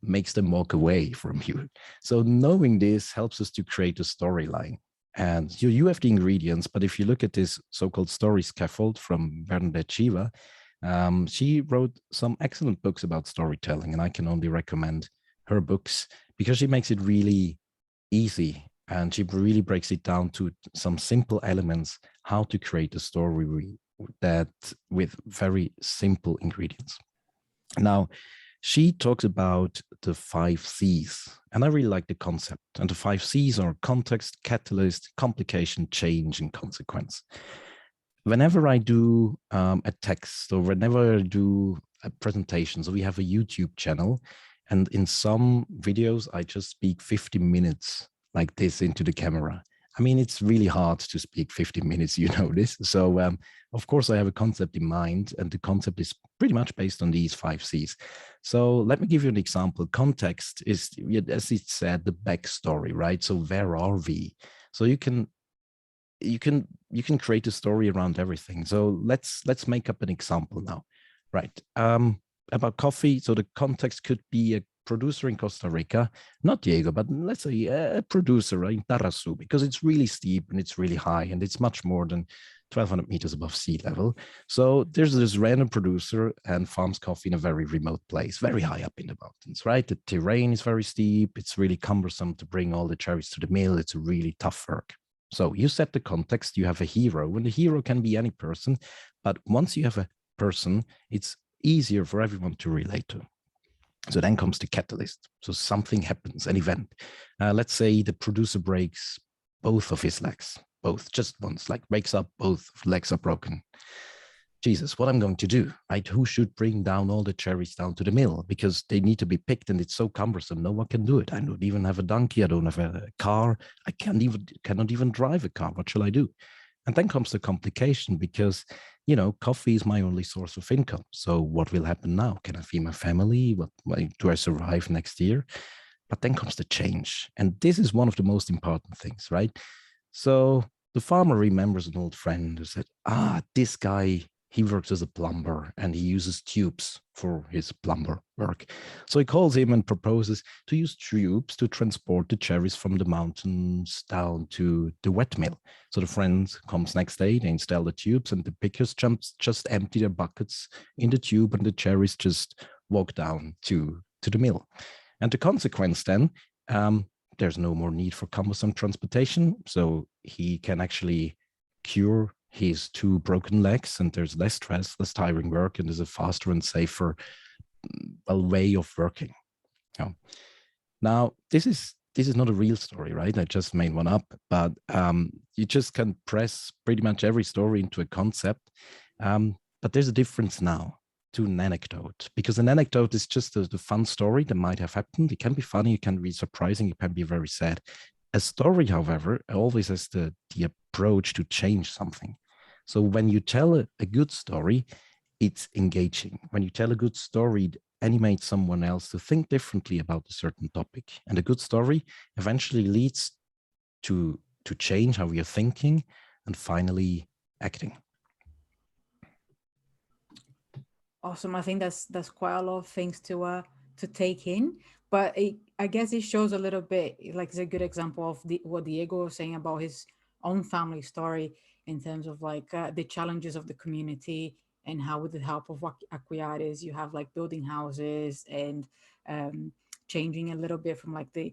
makes them walk away from you. So knowing this helps us to create a storyline. And you have the ingredients, but if you look at this so-called story scaffold from Bernadette Shiva, she wrote some excellent books about storytelling, and I can only recommend her books because she makes it really easy, and she really breaks it down to some simple elements, how to create a story that with very simple ingredients. Now, she talks about the 5 C's, and I really like the concept. And the 5 C's are context, catalyst, complication, change, and consequence. Whenever I do a text, or whenever I do a presentation, so we have a YouTube channel, and in some videos, I just speak 50 minutes like this into the camera. I mean, it's really hard to speak 50 minutes, you know this. So, of course, I have a concept in mind, and the concept is pretty much based on these 5 C's. So let me give you an example. Context is, as it said, the backstory, right? So where are we? So you can create a story around everything. So let's make up an example now, right? About coffee. So the context could be a producer in Costa Rica, not Diego, but let's say a producer in Tarazu, because it's really steep and it's really high, and it's much more than 1,200 meters above sea level. So there's this random producer and farms coffee in a very remote place, very high up in the mountains, right? The terrain is very steep. It's really cumbersome to bring all the cherries to the mill. It's really tough work. So you set the context, you have a hero, and the hero can be any person, but once you have a person, it's easier for everyone to relate to. So then comes the catalyst. So something happens, an event. Let's say the producer breaks both of his legs, both, just once, like wakes up, both legs are broken. Jesus, what I'm going to do, right? Who should bring down all the cherries down to the mill? Because they need to be picked and it's so cumbersome. No one can do it. I don't even have a donkey. I don't have a car. I cannot even drive a car. What shall I do? And then comes the complication because, coffee is my only source of income. So what will happen now? Can I feed my family? Do I survive next year? But then comes the change. And this is one of the most important things, right? So the farmer remembers an old friend who said, this guy, he works as a plumber and he uses tubes for his plumber work. So he calls him and proposes to use tubes to transport the cherries from the mountains down to the wet mill. So the friend comes next day, they install the tubes, and the pickers just empty their buckets in the tube, and the cherries just walk down to the mill. And the consequence then, there's no more need for cumbersome transportation, so he can actually cure his 2 broken legs, and there's less stress, less tiring work, and there's a faster and safer way of working. Now, this is not a real story, right? I just made one up, but you just can press pretty much every story into a concept. But there's a difference now to an anecdote, because an anecdote is just the fun story that might have happened. It can be funny, it can be surprising, it can be very sad. A story, however, always has the approach to change something. So when you tell a good story, it's engaging. When you tell a good story, it animates someone else to think differently about a certain topic. And a good story eventually leads to change how we are thinking and finally acting. Awesome. I think that's quite a lot of things to take in, but I guess it shows a little bit, like it's a good example of what Diego was saying about his own family story in terms of like the challenges of the community, and how with the help of Aquiares, you have like building houses and changing a little bit from like the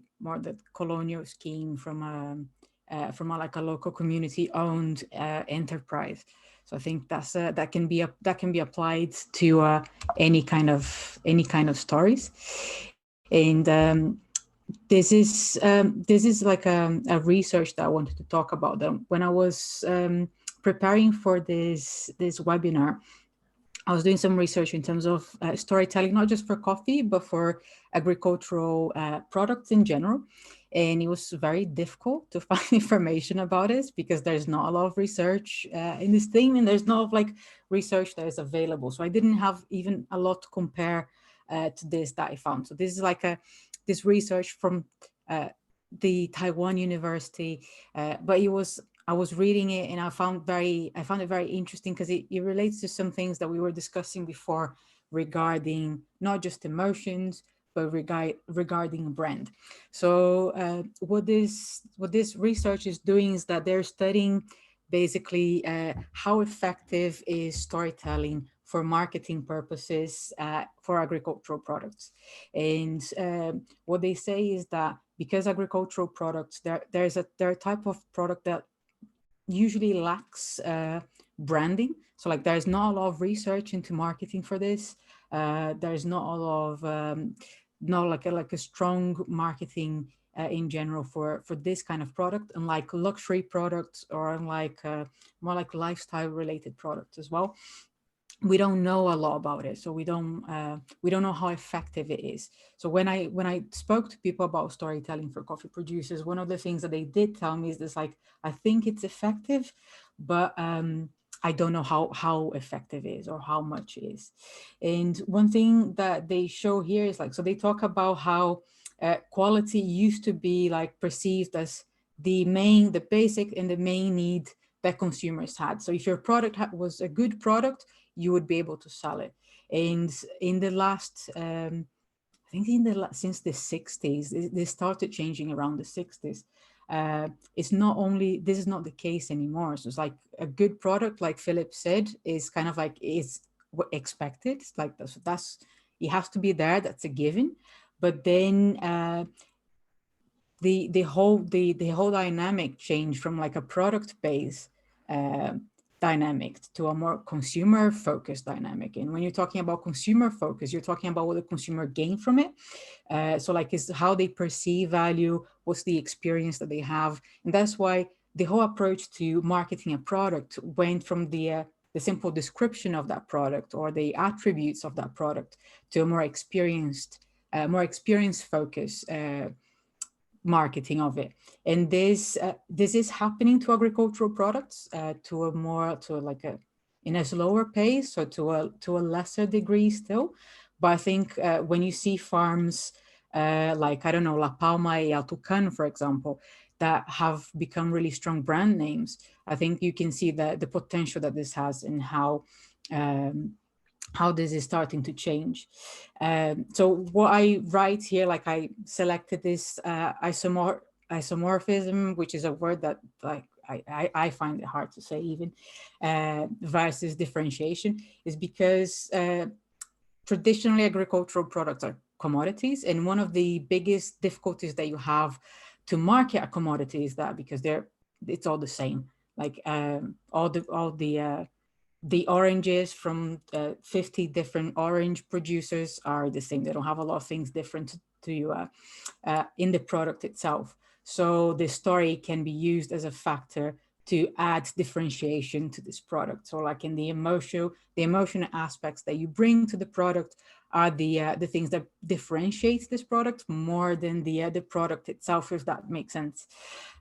colonial scheme from like a local community owned enterprise. So I think that's that can be applied to any kind of stories, and this is like a research that I wanted to talk about. When I was preparing for this webinar, I was doing some research in terms of storytelling, not just for coffee, but for agricultural products in general. And it was very difficult to find information about it because there's not a lot of research in this thing, and there's not like research that is available. So I didn't have even a lot to compare to this that I found. So this is like this research from the Taiwan University, but I was reading it and I found it very interesting because it relates to some things that we were discussing before regarding not just emotions, but regarding brand. So what this research is doing is that they're studying basically how effective is storytelling for marketing purposes for agricultural products. And what they say is that because agricultural products, they're a type of product that usually lacks branding. So like there's not a lot of research into marketing for this. There's not a lot of not like a strong marketing in general for this kind of product, unlike luxury products or unlike more like lifestyle related products as well. We don't know a lot about it, so we don't know how effective it is. So when I spoke to people about storytelling for coffee producers, one of the things that they did tell me is this, like, I think it's effective, but I don't know how effective it is or how much it is. And one thing that they show here is like, so they talk about how quality used to be like perceived as the basic and the main need that consumers had. So if your product was a good product, you would be able to sell it. And in the last, I think since the 60s, they started changing around the 60s. It's not only, this is not the case anymore. So it's like a good product, like Philipp said, is kind of like, is expected. It's like that's it has to be there, that's a given. But then the whole dynamic changed from like a product based dynamic to a more consumer focused dynamic. And when you're talking about consumer focus, you're talking about what the consumer gain from it. So like is how they perceive value, what's the experience that they have. And that's why the whole approach to marketing a product went from the simple description of that product or the attributes of that product to a more experience focused marketing of it. And this is happening to agricultural products in a slower pace, so to a lesser degree still. But I think when you see farms like, I don't know, La Palma y Altucan, for example, that have become really strong brand names, I think you can see the potential that this has and how how this is starting to change. So what I write here, like I selected this isomorphism, which is a word that like I find it hard to say even, versus differentiation, is because traditionally agricultural products are commodities, and one of the biggest difficulties that you have to market a commodity is that because it's all the same. Like all the oranges from 50 different orange producers are the same. They don't have a lot of things different to you in the product itself. So the story can be used as a factor to add differentiation to this product. So like in the emotional aspects that you bring to the product are the things that differentiate this product more than the product itself, if that makes sense.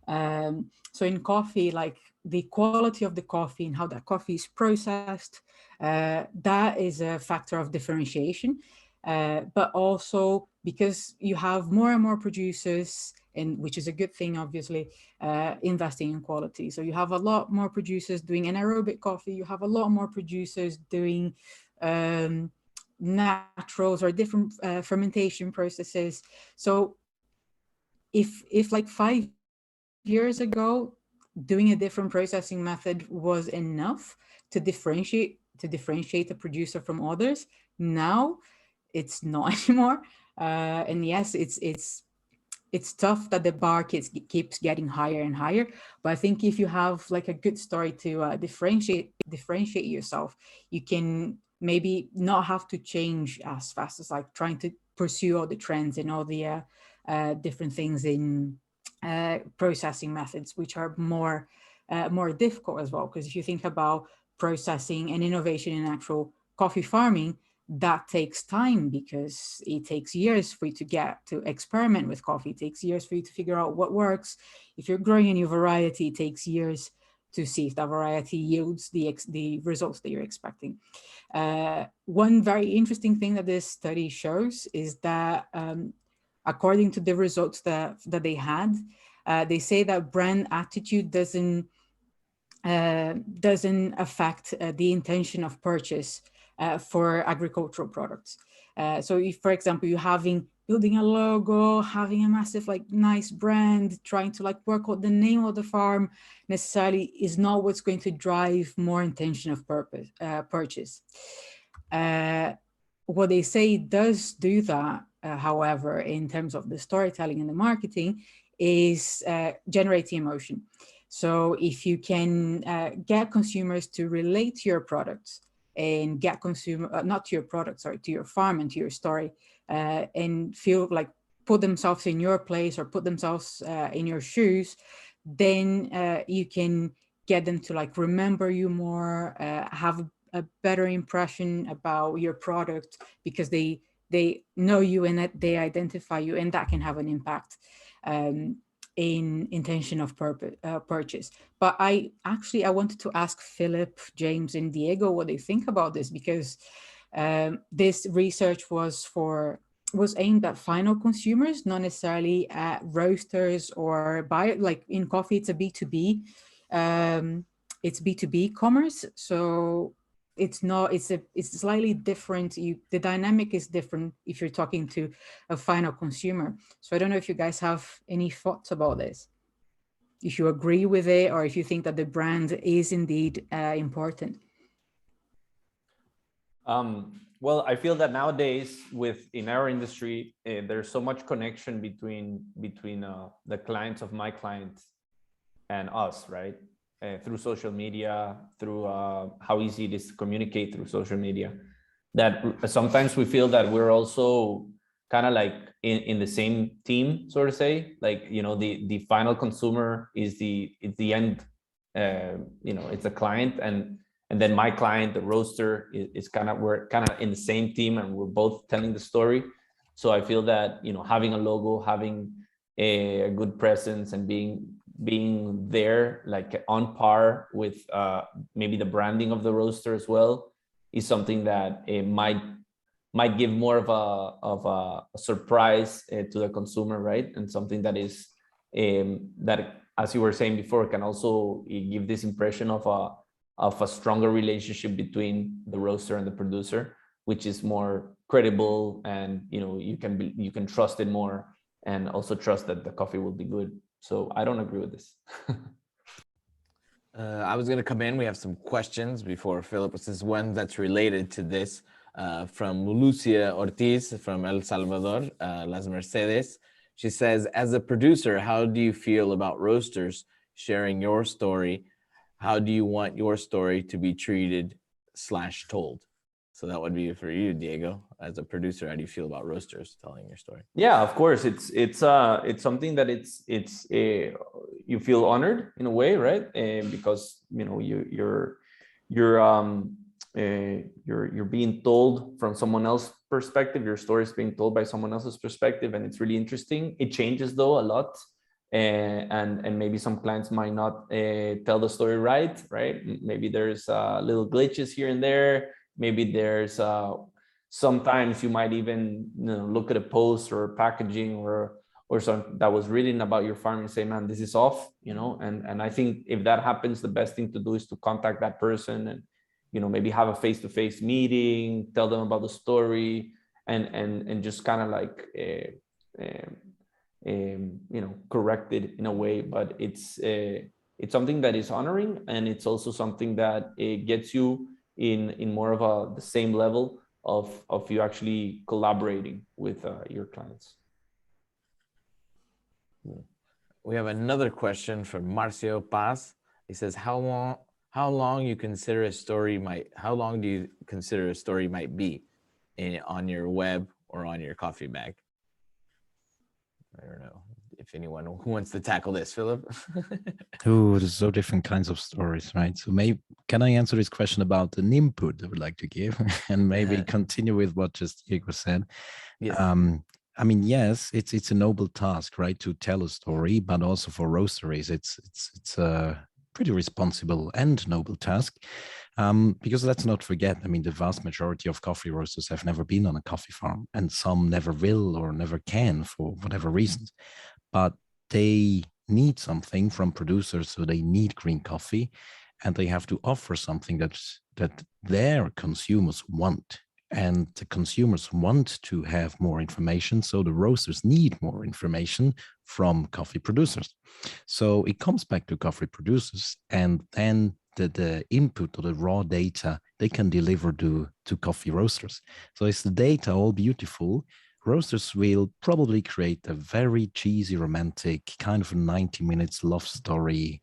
So in coffee, like the quality of the coffee and how that coffee is processed, that is a factor of differentiation. But also because you have more and more producers, and which is a good thing, obviously, investing in quality. So you have a lot more producers doing anaerobic coffee. You have a lot more producers doing naturals or different fermentation processes. So if like 5 years ago, doing a different processing method was enough to differentiate a producer from others, now it's not anymore. And yes, it's tough that the bar keeps getting higher and higher. But I think if you have like a good story to differentiate yourself, you can maybe not have to change as fast as like trying to pursue all the trends and all the different things in processing methods, which are more difficult as well. Because if you think about processing and innovation in actual coffee farming, that takes time because it takes years for you to get to experiment with coffee. It takes years for you to figure out what works. If you're growing a new variety, it takes years to see if that variety yields the results that you're expecting. One very interesting thing that this study shows is that according to the results that they had, they say that brand attitude doesn't affect the intention of purchase for agricultural products. So if, for example, you're building a logo, having a massive like nice brand, trying to like work out the name of the farm necessarily is not what's going to drive more intention of purchase. What they say does do that, however, in terms of the storytelling and the marketing, is generating emotion. So if you can get consumers to relate to your products and get not to your product, sorry, to your farm and to your story, and feel like put themselves in your place or put themselves in your shoes, then you can get them to like remember you more, have a better impression about your product because they know you and that they identify you, and that can have an impact in intention of purchase. But I wanted to ask Philip, James, and Diego what they think about this, because this research was aimed at final consumers, not necessarily at roasters or buyers. Like in coffee, it's a B2B, it's B2B commerce. So it's slightly different. The dynamic is different if you're talking to a final consumer. So I don't know if you guys have any thoughts about this, if you agree with it, or if you think that the brand is indeed important. Well, I feel that nowadays in our industry, there's so much connection between the clients of my clients and us, right? Through social media, through how easy it is to communicate through social media, that sometimes we feel that we're also kind of like in the same team, sort of say, like, you know, the final consumer is the end, you know, it's a client, and then my client, the roaster, we're kind of in the same team, and we're both telling the story. So I feel that, you know, having a logo, having a good presence, and being there like on par with maybe the branding of the roaster as well is something that it might give more of a surprise to the consumer, right? And something that is that, as you were saying before, can also give this impression of of a stronger relationship between the roaster and the producer, which is more credible, and you can trust it more, and also trust that the coffee will be good. So I don't agree with this. I was going to come in. We have some questions before Philip. This is one that's related to this from Lucia Ortiz from El Salvador, Las Mercedes. She says, as a producer, how do you feel about roasters sharing your story? How do you want your story to be treated / told? So that would be for you, Diego. As a producer, how do you feel about roasters telling your story? Yeah, of course. It's something that you feel honored in a way, right? Because you're being told from someone else's perspective. Your story is being told by someone else's perspective, and it's really interesting. It changes though a lot, and maybe some clients might not tell the story right. Maybe there's little glitches here and there. Maybe there's sometimes you might even look at a post or packaging or something that was written about your farm and say, man, this is off, and I think if that happens, the best thing to do is to contact that person and maybe have a face-to-face meeting, tell them about the story, and just kind of like correct it in a way. But it's something that is honoring, and it's also something that it gets you in more of the same level of you actually collaborating with your clients. We have another question from Marcio Paz. He says, how long do you consider a story might be on your web or on your coffee bag? I don't know if anyone who wants to tackle this, Philip. Oh, there's so different kinds of stories, right? So maybe can I answer this question about an input I would like to give, and maybe continue with what just Diego said? Yes. I mean, yes, it's a noble task, right, to tell a story, but also for roasteries, it's a pretty responsible and noble task, because let's not forget, I mean, the vast majority of coffee roasters have never been on a coffee farm, and some never will or never can for whatever reasons. But they need something from producers, so they need green coffee, and they have to offer something that their consumers want. And the consumers want to have more information, so the roasters need more information from coffee producers. So it comes back to coffee producers, and then the input or the raw data they can deliver to coffee roasters. So is the data all beautiful? Roasters will probably create a very cheesy, romantic, kind of a 90 minutes love story,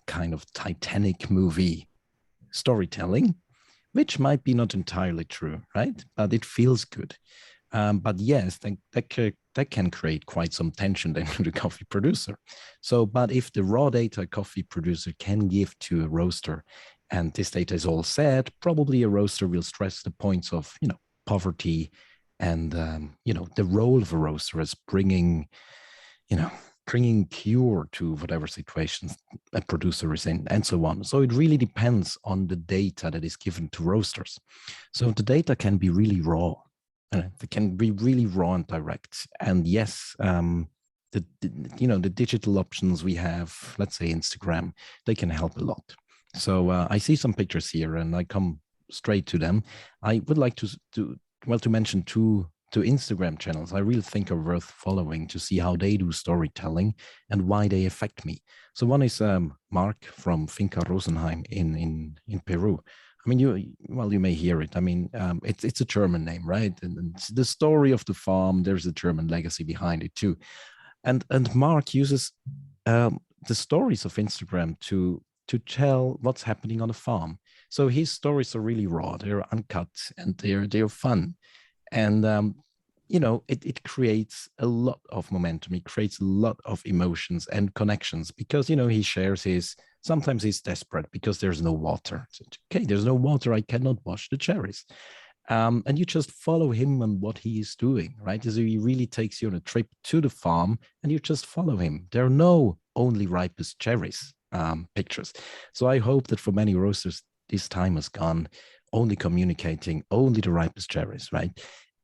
kind of Titanic movie storytelling, which might be not entirely true, right? But it feels good. But yes, that can create quite some tension then to the coffee producer. So, but if the raw data coffee producer can give to a roaster, and this data is all set, probably a roaster will stress the points of, poverty, and the role of a roaster as bringing cure to whatever situations a producer is in, and so on. So it really depends on the data that is given to roasters. So the data can be really raw. They can be really raw and direct. And yes, the digital options we have, let's say Instagram, they can help a lot. So I see some pictures here, and I come straight to them. I would like to mention two Instagram channels I really think are worth following to see how they do storytelling and why they affect me. So one is Mark from Finca Rosenheim in Peru. I mean, you may hear it. I mean, it's a German name, right? And it's the story of the farm, there's a German legacy behind it too. And Mark uses the stories of Instagram to tell what's happening on a farm. So his stories are really raw, they're uncut, and they're fun. And it creates a lot of momentum. It creates a lot of emotions and connections, because he shares sometimes he's desperate because there's no water. So, okay, there's no water, I cannot wash the cherries. And you just follow him and what he is doing, right? So he really takes you on a trip to the farm, and you just follow him. There are no only ripest cherries pictures. So I hope that for many roasters, this time has gone only communicating only the ripest cherries, right?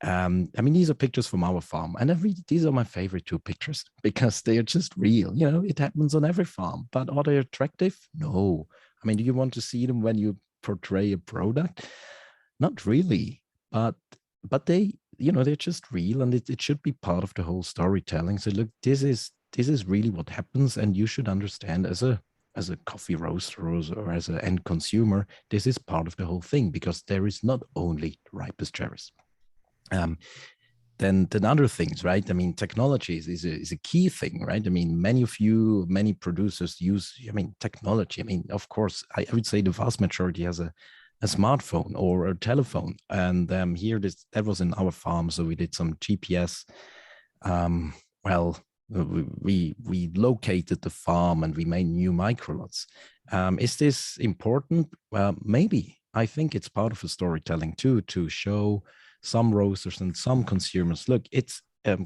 I mean, these are pictures from our farm, and these are my favorite two pictures because they are just real. It happens on every farm, but are they attractive? No. I mean, do you want to see them when you portray a product? Not really, but they, you know, they're just real, and it should be part of the whole storytelling. So look, this is really what happens, and you should understand as a coffee roaster or as an end consumer, this is part of the whole thing, because there is not only ripest cherries. Then other things, right? I mean, technology is a key thing, right? I mean, many producers use, I mean, technology. I mean, of course, I would say the vast majority has a smartphone or a telephone. And here, that was in our farm, so we did some GPS. Well, we located the farm and we made new microlots. Is this important? Well, maybe. I think it's part of the storytelling too, to show some roasters and some consumers, look, it's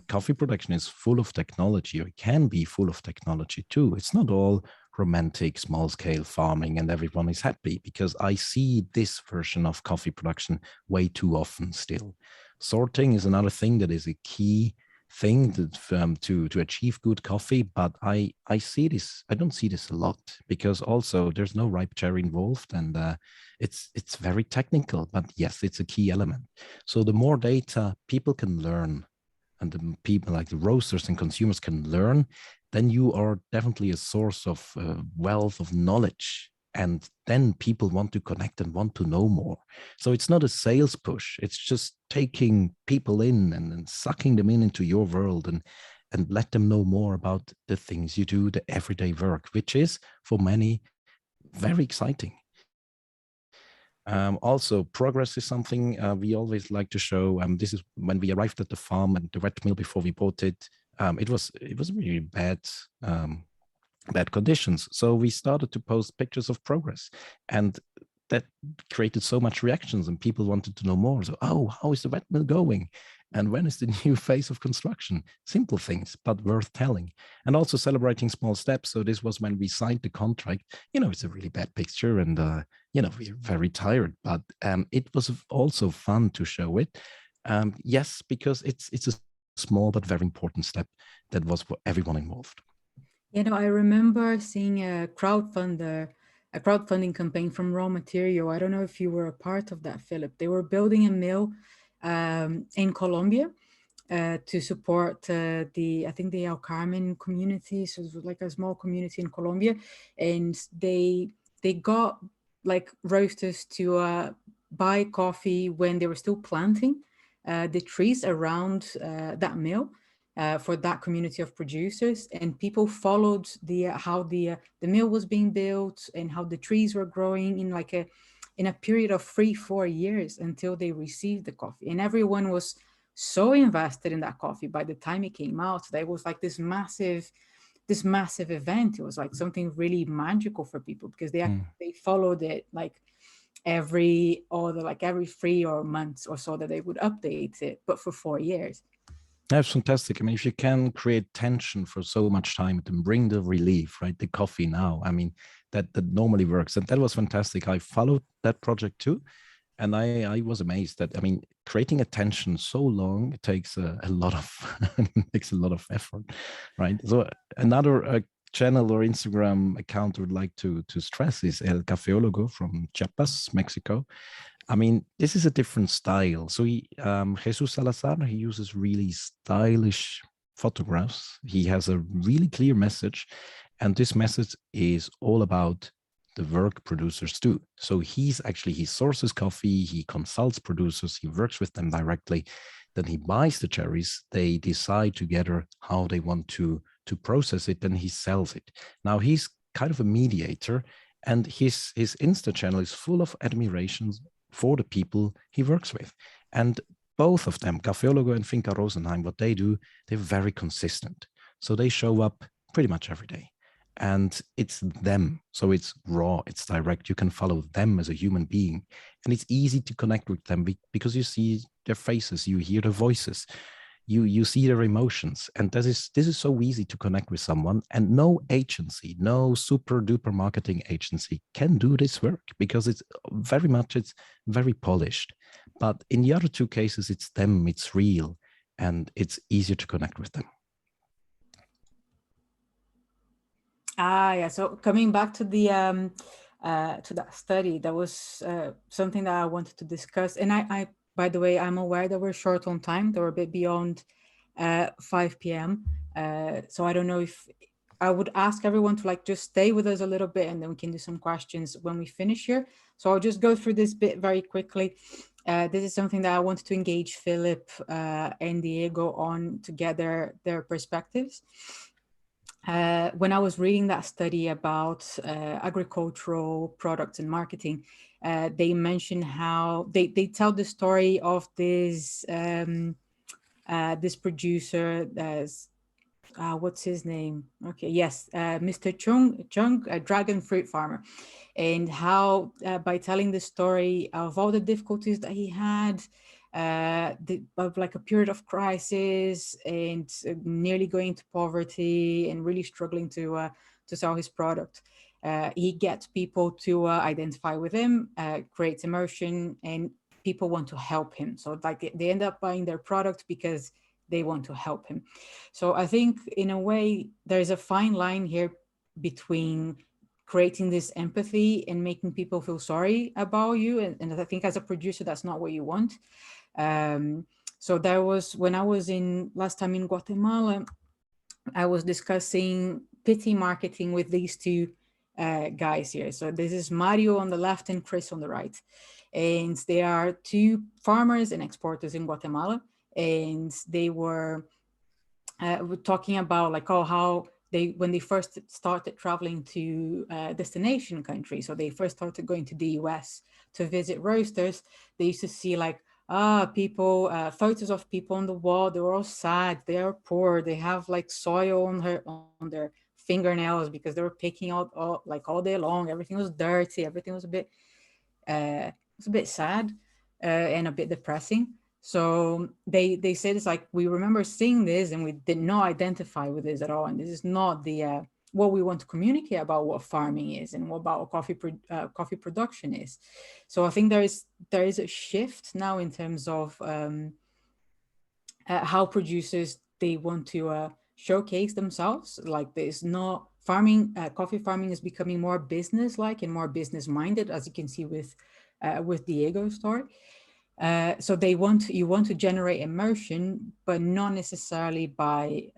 coffee production is full of technology, or it can be full of technology too. It's not all romantic small scale farming and everyone is happy, because I see this version of coffee production way too often still. Sorting is another thing that is a key thing that, to achieve good coffee, but I see this, I don't see this a lot, because also there's no ripe cherry involved, and it's very technical, but yes, it's a key element. So the more data people can learn, and the people like the roasters and consumers can learn, then you are definitely a source of wealth of knowledge. And then people want to connect and want to know more. So it's not a sales push. It's just taking people in and sucking them into your world, and let them know more about the things you do, the everyday work, which is for many very exciting. Also, progress is something we always like to show. This is when we arrived at the farm and the wet mill before we bought it. It was really bad conditions. So we started to post pictures of progress, and that created so much reactions, and people wanted to know more. So, oh, how is the wet mill going? And when is the new phase of construction? Simple things, but worth telling. And also celebrating small steps. So this was when we signed the contract. You know, it's a really bad picture, and you know, we're very tired, but it was also fun to show it. Yes, because it's a small but very important step that was for everyone involved. You know, I remember seeing a crowdfunding campaign from Raw Material. I don't know if you were a part of that, Philip. They were building a mill in Colombia to support I think the Algrano community. So it was like a small community in Colombia, and they got like roasters to buy coffee when they were still planting the trees around that mill. For that community of producers, and people followed how the mill was being built and how the trees were growing in a period of 3-4 years until they received the coffee, and everyone was so invested in that coffee. By the time it came out, there was like this massive event. It was like something really magical for people, because they followed it like every 3 or months or so that they would update it, but for 4 years. That's fantastic. I mean, if you can create tension for so much time, then bring the relief, right? The coffee now. I mean, that normally works. And that was fantastic. I followed that project too. And I was amazed that, I mean, creating attention so long, it takes a lot of takes a lot of effort, right? So another channel or Instagram account I would like to stress is El Cafeólogo from Chiapas, Mexico. I mean, this is a different style. So Jesus Salazar, he uses really stylish photographs. He has a really clear message, and this message is all about the work producers do. So he sources coffee, he consults producers, he works with them directly, then he buys the cherries, they decide together how they want to process it, and he sells it. Now he's kind of a mediator, and his Insta channel is full of admiration for the people he works with. And both of them, Cafeólogo and Finca Rosenheim, what they do, they're very consistent. So they show up pretty much every day. And it's them. So it's raw, it's direct. You can follow them as a human being. And it's easy to connect with them because you see their faces, you hear their voices, you see their emotions. And this is so easy to connect with someone. And no agency, no super duper marketing agency can do this work, because it's very polished. But in the other two cases, it's them, it's real, and it's easier to connect with them. Yeah. So coming back to the to that study. That was something that I wanted to discuss. And I, by the way, I'm aware that we're short on time. That we're a bit beyond 5 p.m. So I don't know if I would ask everyone to like just stay with us a little bit, and then we can do some questions when we finish here. So I'll just go through this bit very quickly. This is something that I wanted to engage Philipp and Diego on to get their perspectives. When I was reading that study about agricultural products and marketing, they mentioned how they tell the story of this this producer, what's his name? Okay, yes, Mr. Chung, a dragon fruit farmer, and how by telling the story of all the difficulties that he had, of like a period of crisis and nearly going to poverty and really struggling to sell his product. He gets people to identify with him, creates emotion, and people want to help him. So like they end up buying their product because they want to help him. So I think in a way, there's a fine line here between creating this empathy and making people feel sorry about you. And I think as a producer, that's not what you want. So there was, when I was last time in Guatemala, I was discussing pity marketing with these two guys here. So this is Mario on the left and Chris on the right. And they are two farmers and exporters in Guatemala. And they were talking about like, oh, how when they first started traveling to destination countries, so they first started going to the US to visit roasters, they used to see like, people, photos of people on the wall, they were all sad, they are poor, they have like soil on their fingernails because they were picking out all day long, everything was dirty, everything was a bit sad and a bit depressing. So they said it's like, we remember seeing this and we did not identify with this at all. And this is not the what we want to communicate about what farming is and what about coffee production is. So I think there is a shift now in terms of how producers, they want to showcase themselves. Like there's not farming, coffee farming is becoming more business-like and more business-minded, as you can see with Diego's story. So you want to generate emotion, but not necessarily by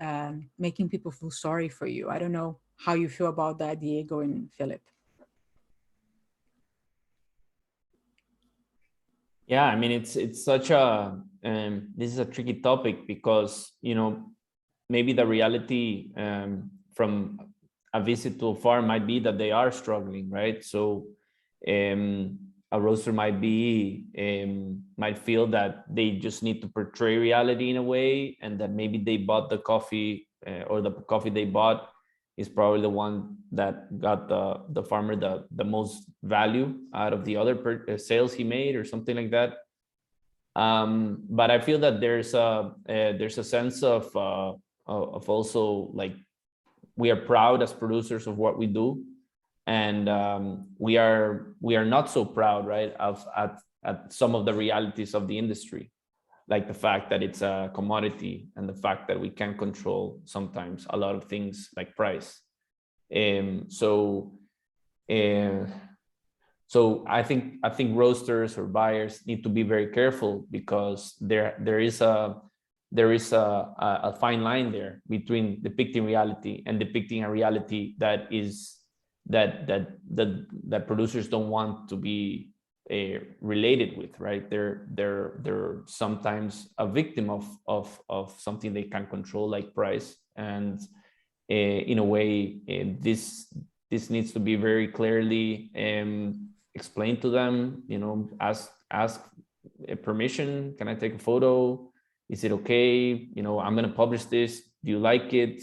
making people feel sorry for you. I don't know how you feel about that, Diego and Philipp. Yeah, I mean, it's such a this is a tricky topic because, you know, maybe the reality from a visit to a farm might be that they are struggling, right? So a roaster might feel that they just need to portray reality in a way, and that maybe they bought the coffee or the coffee they bought is probably the one that got the farmer the most value out of the other sales he made or something like that. But I feel that there's a sense of also like we are proud as producers of what we do, and we are not so proud, right, at some of the realities of the industry, like the fact that it's a commodity and the fact that we can't control sometimes a lot of things like price. So I think roasters or buyers need to be very careful, because there is a fine line there between depicting reality and depicting a reality that producers don't want to be related with, right? They're sometimes a victim of something they can't control, like price, and in a way this needs to be very clearly explained to them. You know, ask permission. Can I take a photo? Is it okay? You know, I'm going to publish this. Do you like it?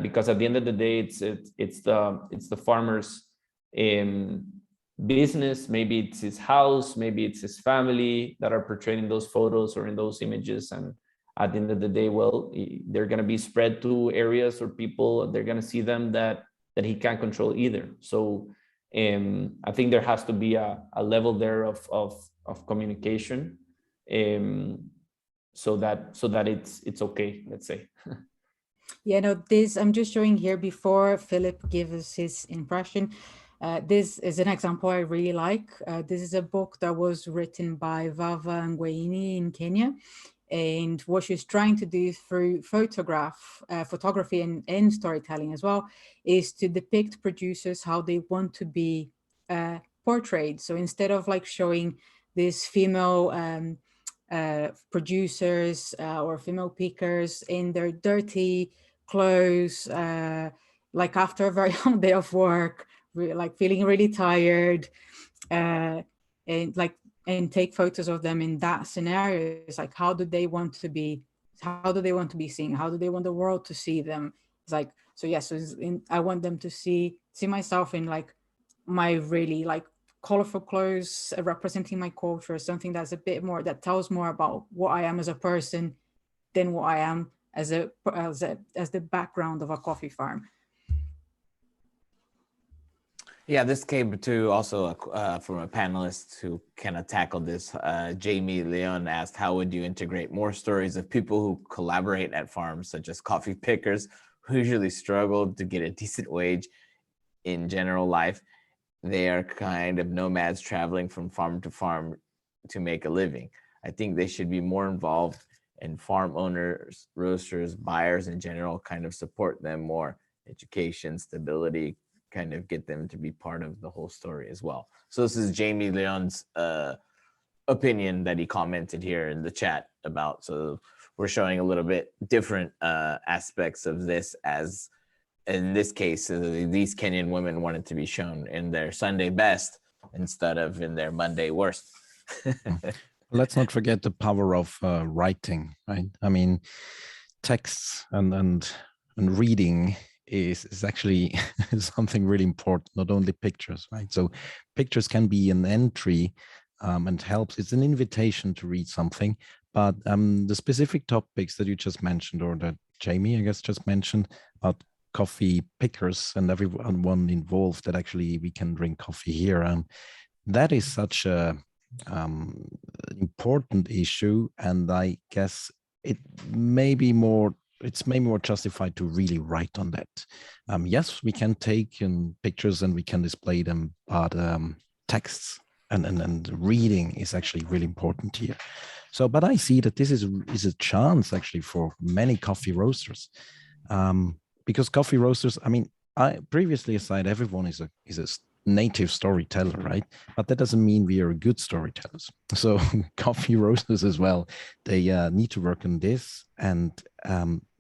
Because at the end of the day, it's the farmer's business. Maybe it's his house, maybe it's his family that are portraying those photos or in those images. And at the end of the day, well, they're going to be spread to areas or people. They're going to see them that he can't control either. So I think there has to be a level there of communication, so that it's okay, let's say. Yeah, no, this I'm just showing here before Philipp gives us his impression. This is an example I really like. This is a book that was written by Vava Nguaini in Kenya. And what she's trying to do through photography and storytelling as well, is to depict producers how they want to be portrayed. So instead of like showing these female producers or female pickers in their dirty clothes, like after a very long day of work, like feeling really tired, and take photos of them in that scenario. It's like, how do they want to be? How do they want to be seen? How do they want the world to see them? It's like, so yes, I want them to see myself in like my really like colorful clothes, representing my culture, something that's a bit more, that tells more about what I am as a person than what I am as the background of a coffee farm. Yeah, this came to also from a panelist who kind of tackled this. Jamie Leon asked, how would you integrate more stories of people who collaborate at farms, such as coffee pickers, who usually struggle to get a decent wage in general life? They are kind of nomads traveling from farm to farm to make a living. I think they should be more involved, and farm owners, roasters, buyers in general kind of support them more. Education, stability, kind of get them to be part of the whole story as well. So this is Jamie Leon's opinion that he commented here in the chat about. So we're showing a little bit different aspects of this, as in this case, these Kenyan women wanted to be shown in their Sunday best instead of in their Monday worst. Let's not forget the power of writing, right? I mean, texts and reading is actually something really important, not only pictures, right? So pictures can be an entry and helps. It's an invitation to read something, but the specific topics that you just mentioned, or that Jamie, I guess, just mentioned about coffee pickers and everyone involved, that actually we can drink coffee here. That is such a important issue, and I guess it's maybe more justified to really write on that. Yes, we can take pictures and we can display them, but texts and reading is actually really important here. So, but I see that this is a chance actually for many coffee roasters, because coffee roasters, I mean, I previously aside, everyone is a native storyteller, right? But that doesn't mean we are good storytellers. So coffee roasters as well, they need to work on this, and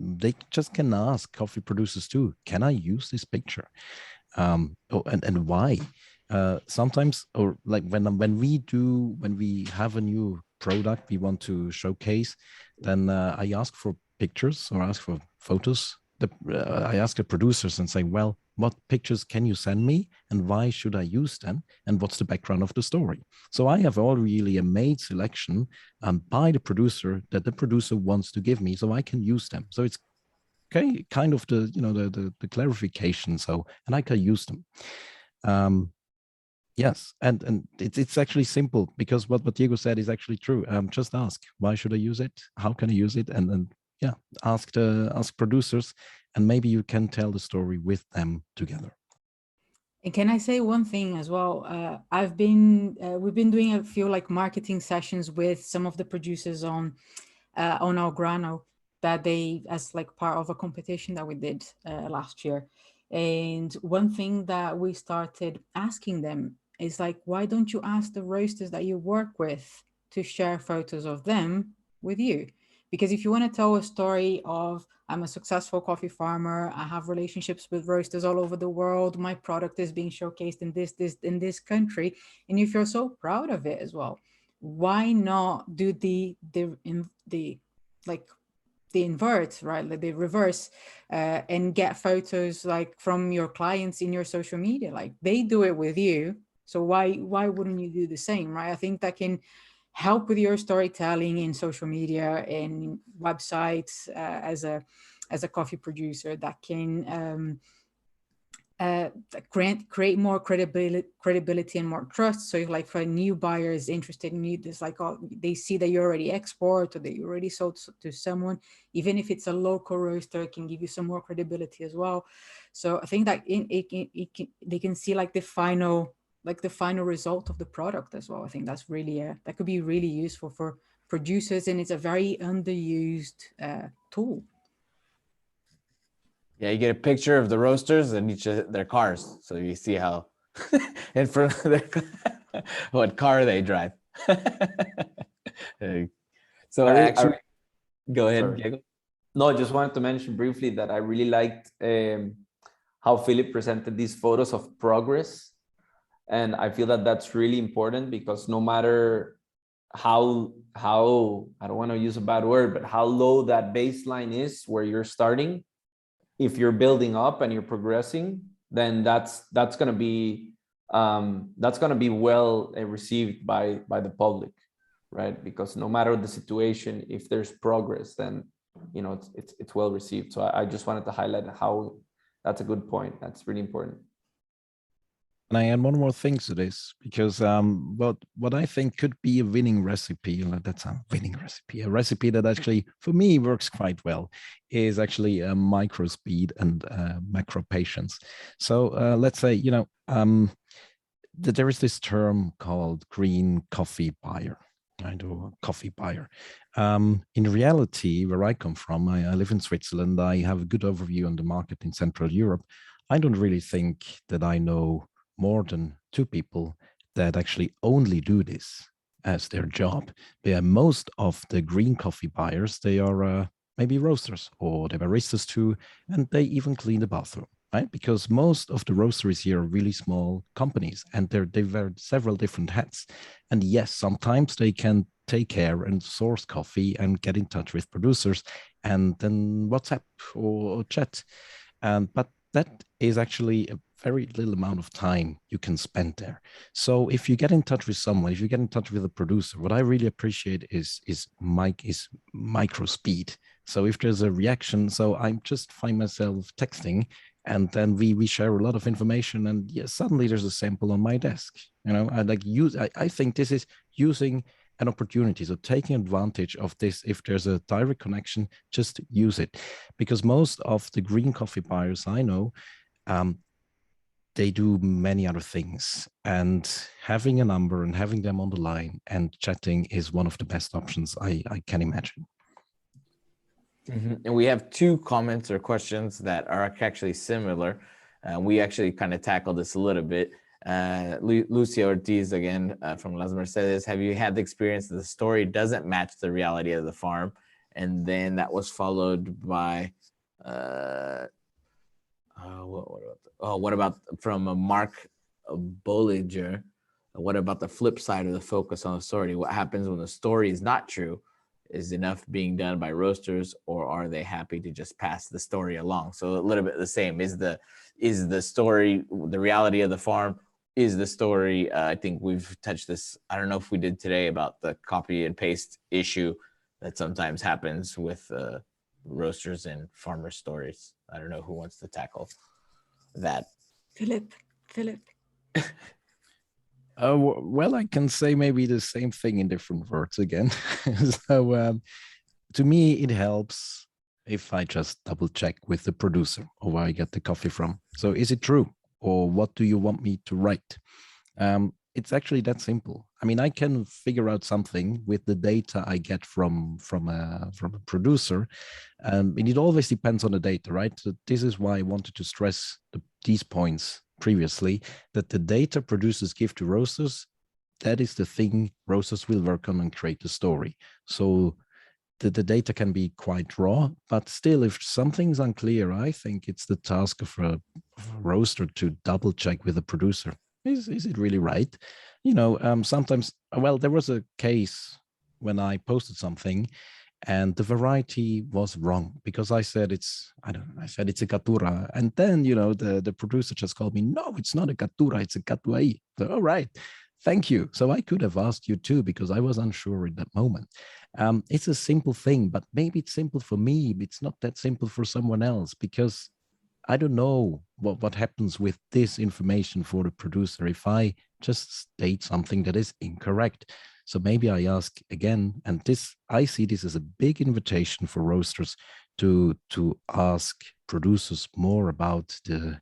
they just can ask coffee producers too, can I use this picture? And why? Sometimes, or like when we have a new product we want to showcase, then I ask for pictures or ask for photos. I ask the producers and say, well, what pictures can you send me, and why should I use them, and what's the background of the story? So I have all really a made selection by the producer that the producer wants to give me, so I can use them. So it's okay, kind of the clarification. So, and I can use them. Yes, and it's actually simple, because what Diego said is actually true. Just ask, why should I use it? How can I use it? And yeah, ask producers, and maybe you can tell the story with them together. And can I say one thing as well? We've been doing a few like marketing sessions with some of the producers on Algrano, that they, as like part of a competition that we did last year. And one thing that we started asking them is like, why don't you ask the roasters that you work with to share photos of them with you? Because if you want to tell a story of, I'm a successful coffee farmer, I have relationships with roasters all over the world, my product is being showcased in this country, and if you're so proud of it as well, why not do the invert, right? Like the reverse, and get photos like from your clients in your social media? Like they do it with you, so why wouldn't you do the same, right? I think that can help with your storytelling in social media and websites, as a coffee producer, that can create more credibility and more trust. So if like for a new buyer is interested in you, there's like, oh, they see that you already export or that you already sold to someone, even if it's a local roaster, it can give you some more credibility as well. So I think that they can see like the final result of the product as well. I think that's really that could be really useful for producers, and it's a very underused tool. Yeah, you get a picture of the roasters and each of their cars, so you see how in front of their what car they drive. So actually, go ahead, sorry. Diego. No, I just wanted to mention briefly that I really liked how Philipp presented these photos of progress. And I feel that that's really important, because no matter how I don't want to use a bad word, but how low that baseline is where you're starting, if you're building up and you're progressing, then that's going to be well received by the public, right? Because no matter the situation, if there's progress, then it's well received. So I just wanted to highlight how that's a good point. That's really important. And I add one more thing to this, because what I think could be a winning recipe, that's a winning recipe, a recipe that actually for me works quite well, is actually micro speed and macro patience. So let's say, that there is this term called green coffee buyer. I do a coffee buyer. In reality, where I come from, I live in Switzerland. I have a good overview on the market in Central Europe. I don't really think that I know more than 2 people that actually only do this as their job. Most of the green coffee buyers, they are maybe roasters or they're baristas too, and they even clean the bathroom, right? Because most of the roasteries here are really small companies, and they wear several different hats. And yes, sometimes they can take care and source coffee and get in touch with producers and then WhatsApp or chat. But that is actually a very little amount of time you can spend there. So if you get in touch with someone, if you get in touch with a producer, what I really appreciate is micro speed. So if there's a reaction, so I just find myself texting, and then we share a lot of information, and yes, suddenly there's a sample on my desk. I think this is using an opportunity. So taking advantage of this, if there's a direct connection, just use it. Because most of the green coffee buyers I know, they do many other things, and having a number and having them on the line and chatting is one of the best options I can imagine. Mm-hmm. And we have 2 comments or questions that are actually similar. We actually kind of tackled this a little bit. Lucia Ortiz again from Las Mercedes, have you had the experience that the story doesn't match the reality of the farm? And then that was followed by what about from Mark Bollinger? What about the flip side of the focus on the story? What happens when the story is not true? Is enough being done by roasters, or are they happy to just pass the story along? So a little bit the same. Is the story the reality of the farm? Is the story? I think we've touched this. I don't know if we did today about the copy and paste issue that sometimes happens with roasters and farmer stories. I don't know who wants to tackle that. Philipp. Well, I can say maybe the same thing in different words again. So to me, it helps if I just double check with the producer or where I get the coffee from. So is it true? Or what do you want me to write? It's actually that simple. I mean, I can figure out something with the data I get from a producer. And it always depends on the data, right? So this is why I wanted to stress these points previously, that the data producers give to roasters, that is the thing roasters will work on and create the story. So the data can be quite raw, but still, if something's unclear, I think it's the task of a roaster to double check with the producer. Is it really right? Sometimes, well, there was a case when I posted something and the variety was wrong because I said it's a Caturra. And then, the producer just called me, no, it's not a Caturra, it's a Catuai. So, all right, thank you. So I could have asked you too, because I was unsure in that moment. It's a simple thing, but maybe it's simple for me. It's not that simple for someone else, because I don't know what happens with this information for the producer if I just state something that is incorrect. So maybe I ask again, and this, I see this as a big invitation for roasters to ask producers more about the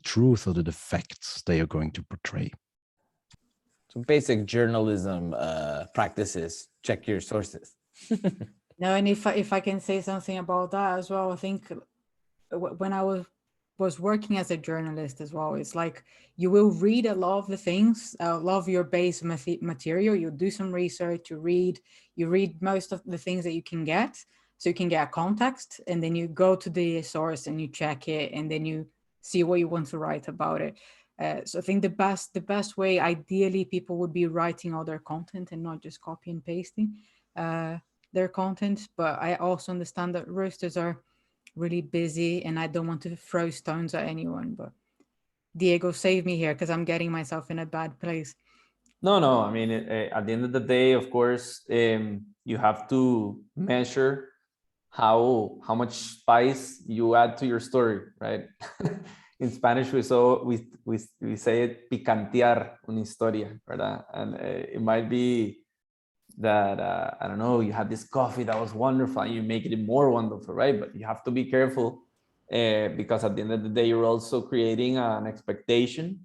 truth or the facts they are going to portray. So basic journalism practices, check your sources. No, and if I can say something about that as well, I think when I was working as a journalist as well, it's like you will read a lot of the things, a lot of your base material, you do some research, you read most of the things that you can get, so you can get a context, and then you go to the source and you check it, and then you see what you want to write about it. So I think the best way, ideally, people would be writing all their content and not just copy and pasting their content. But I also understand that roasters are really busy, and I don't want to throw stones at anyone. But Diego, save me here because I'm getting myself in a bad place. No. I mean, at the end of the day, of course, you have to measure how much spice you add to your story, right? In Spanish, we say it picantear una historia, ¿verdad? And it might be that I don't know, you had this coffee that was wonderful, and you make it more wonderful, right? But you have to be careful because at the end of the day, you're also creating an expectation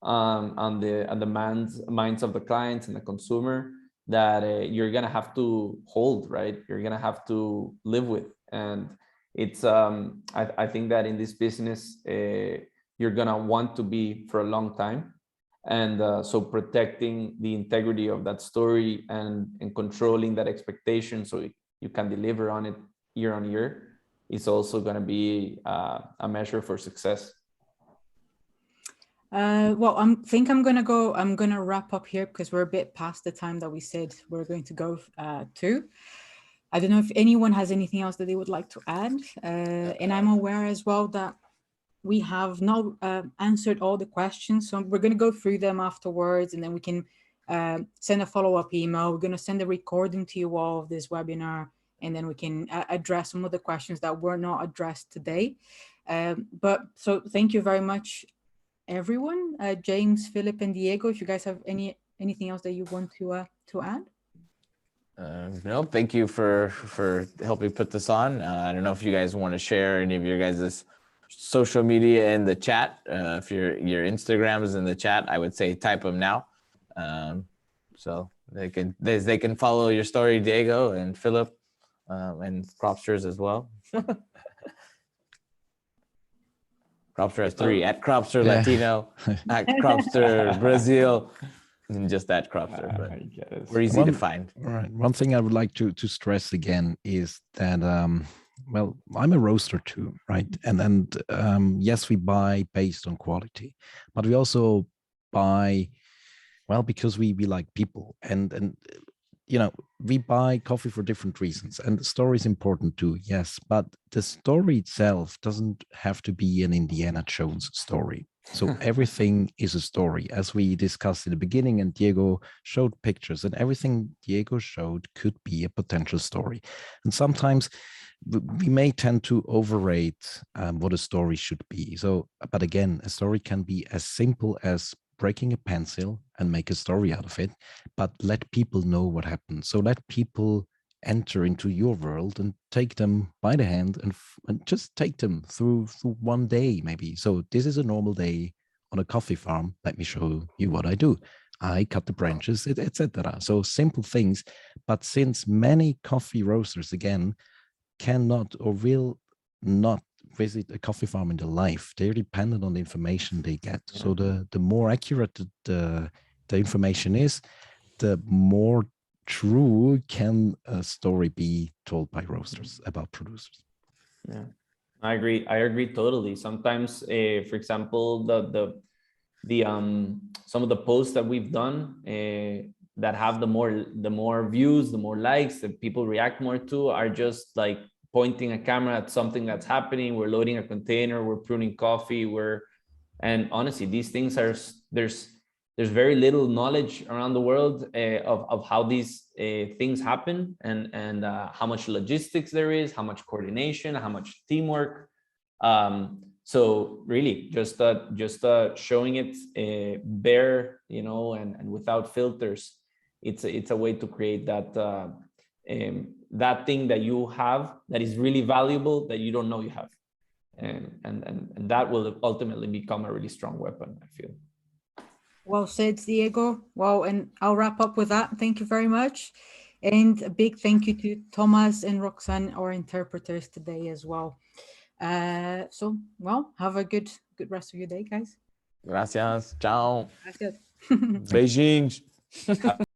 on the minds of the clients and the consumer that you're gonna have to hold, right? You're gonna have to live with, and it's I think that in this business you're gonna want to be for a long time, and so protecting the integrity of that story and controlling that expectation so you can deliver on it year on year is also going to be a measure for success. Well, I'm going to wrap up here because we're a bit past the time that we said we're going to go to. I don't know if anyone has anything else that they would like to add. And I'm aware as well that we have not answered all the questions. So we're going to go through them afterwards, and then we can send a follow-up email. We're going to send a recording to you all of this webinar, and then we can address some of the questions that were not addressed today. But so thank you very much, everyone. James, Philip, and Diego, if you guys have anything else that you want to add. No, thank you for helping put this on. I don't know if you guys want to share any of your guys' social media in the chat. If your Instagram is in the chat, I would say type them now, so they can follow your story, Diego and Philip, and Cropsters as well. Cropster has 3 at Cropster Latino, at Cropster Brazil, and just at Cropster. But we're easy to find. Right. One thing I would like to stress again is that well, I'm a roaster too, right? And yes, we buy based on quality, but we also buy, well, because we like people, and you know, we buy coffee for different reasons, and the story is important too, yes, but the story itself doesn't have to be an Indiana Jones story. So everything is a story, as we discussed in the beginning, and Diego showed pictures, and everything Diego showed could be a potential story. And sometimes we may tend to overrate what a story should be. So, but again, a story can be as simple as breaking a pencil and make a story out of it, but let people know what happened. So let people enter into your world and take them by the hand and just take them through one day, maybe. So this is a normal day on a coffee farm. Let me show you what I do. I cut the branches, etc. So simple things. But since many coffee roasters, again, cannot or will not visit a coffee farm in their life, they're dependent on the information they get. Yeah. So the more accurate the information is, the more true can a story be told by roasters about producers. Yeah, I agree totally. Sometimes, for example, the some of the posts that we've done that have the more views, the more likes, that people react more to, are just like pointing a camera at something that's happening. We're loading a container, we're pruning coffee, and honestly, these things there's very little knowledge around the world of how these things happen, and how much logistics there is, how much coordination, how much teamwork. So really, just showing it bare, you know, and without filters, it's a way to create that that thing that you have that is really valuable that you don't know you have, and that will ultimately become a really strong weapon, I feel. Well said, Diego. Well, and I'll wrap up with that. Thank you very much. And a big thank you to Thomas and Roxanne, our interpreters today as well. So, well, have a good rest of your day, guys. Gracias. Ciao. That's good. Beijinhos.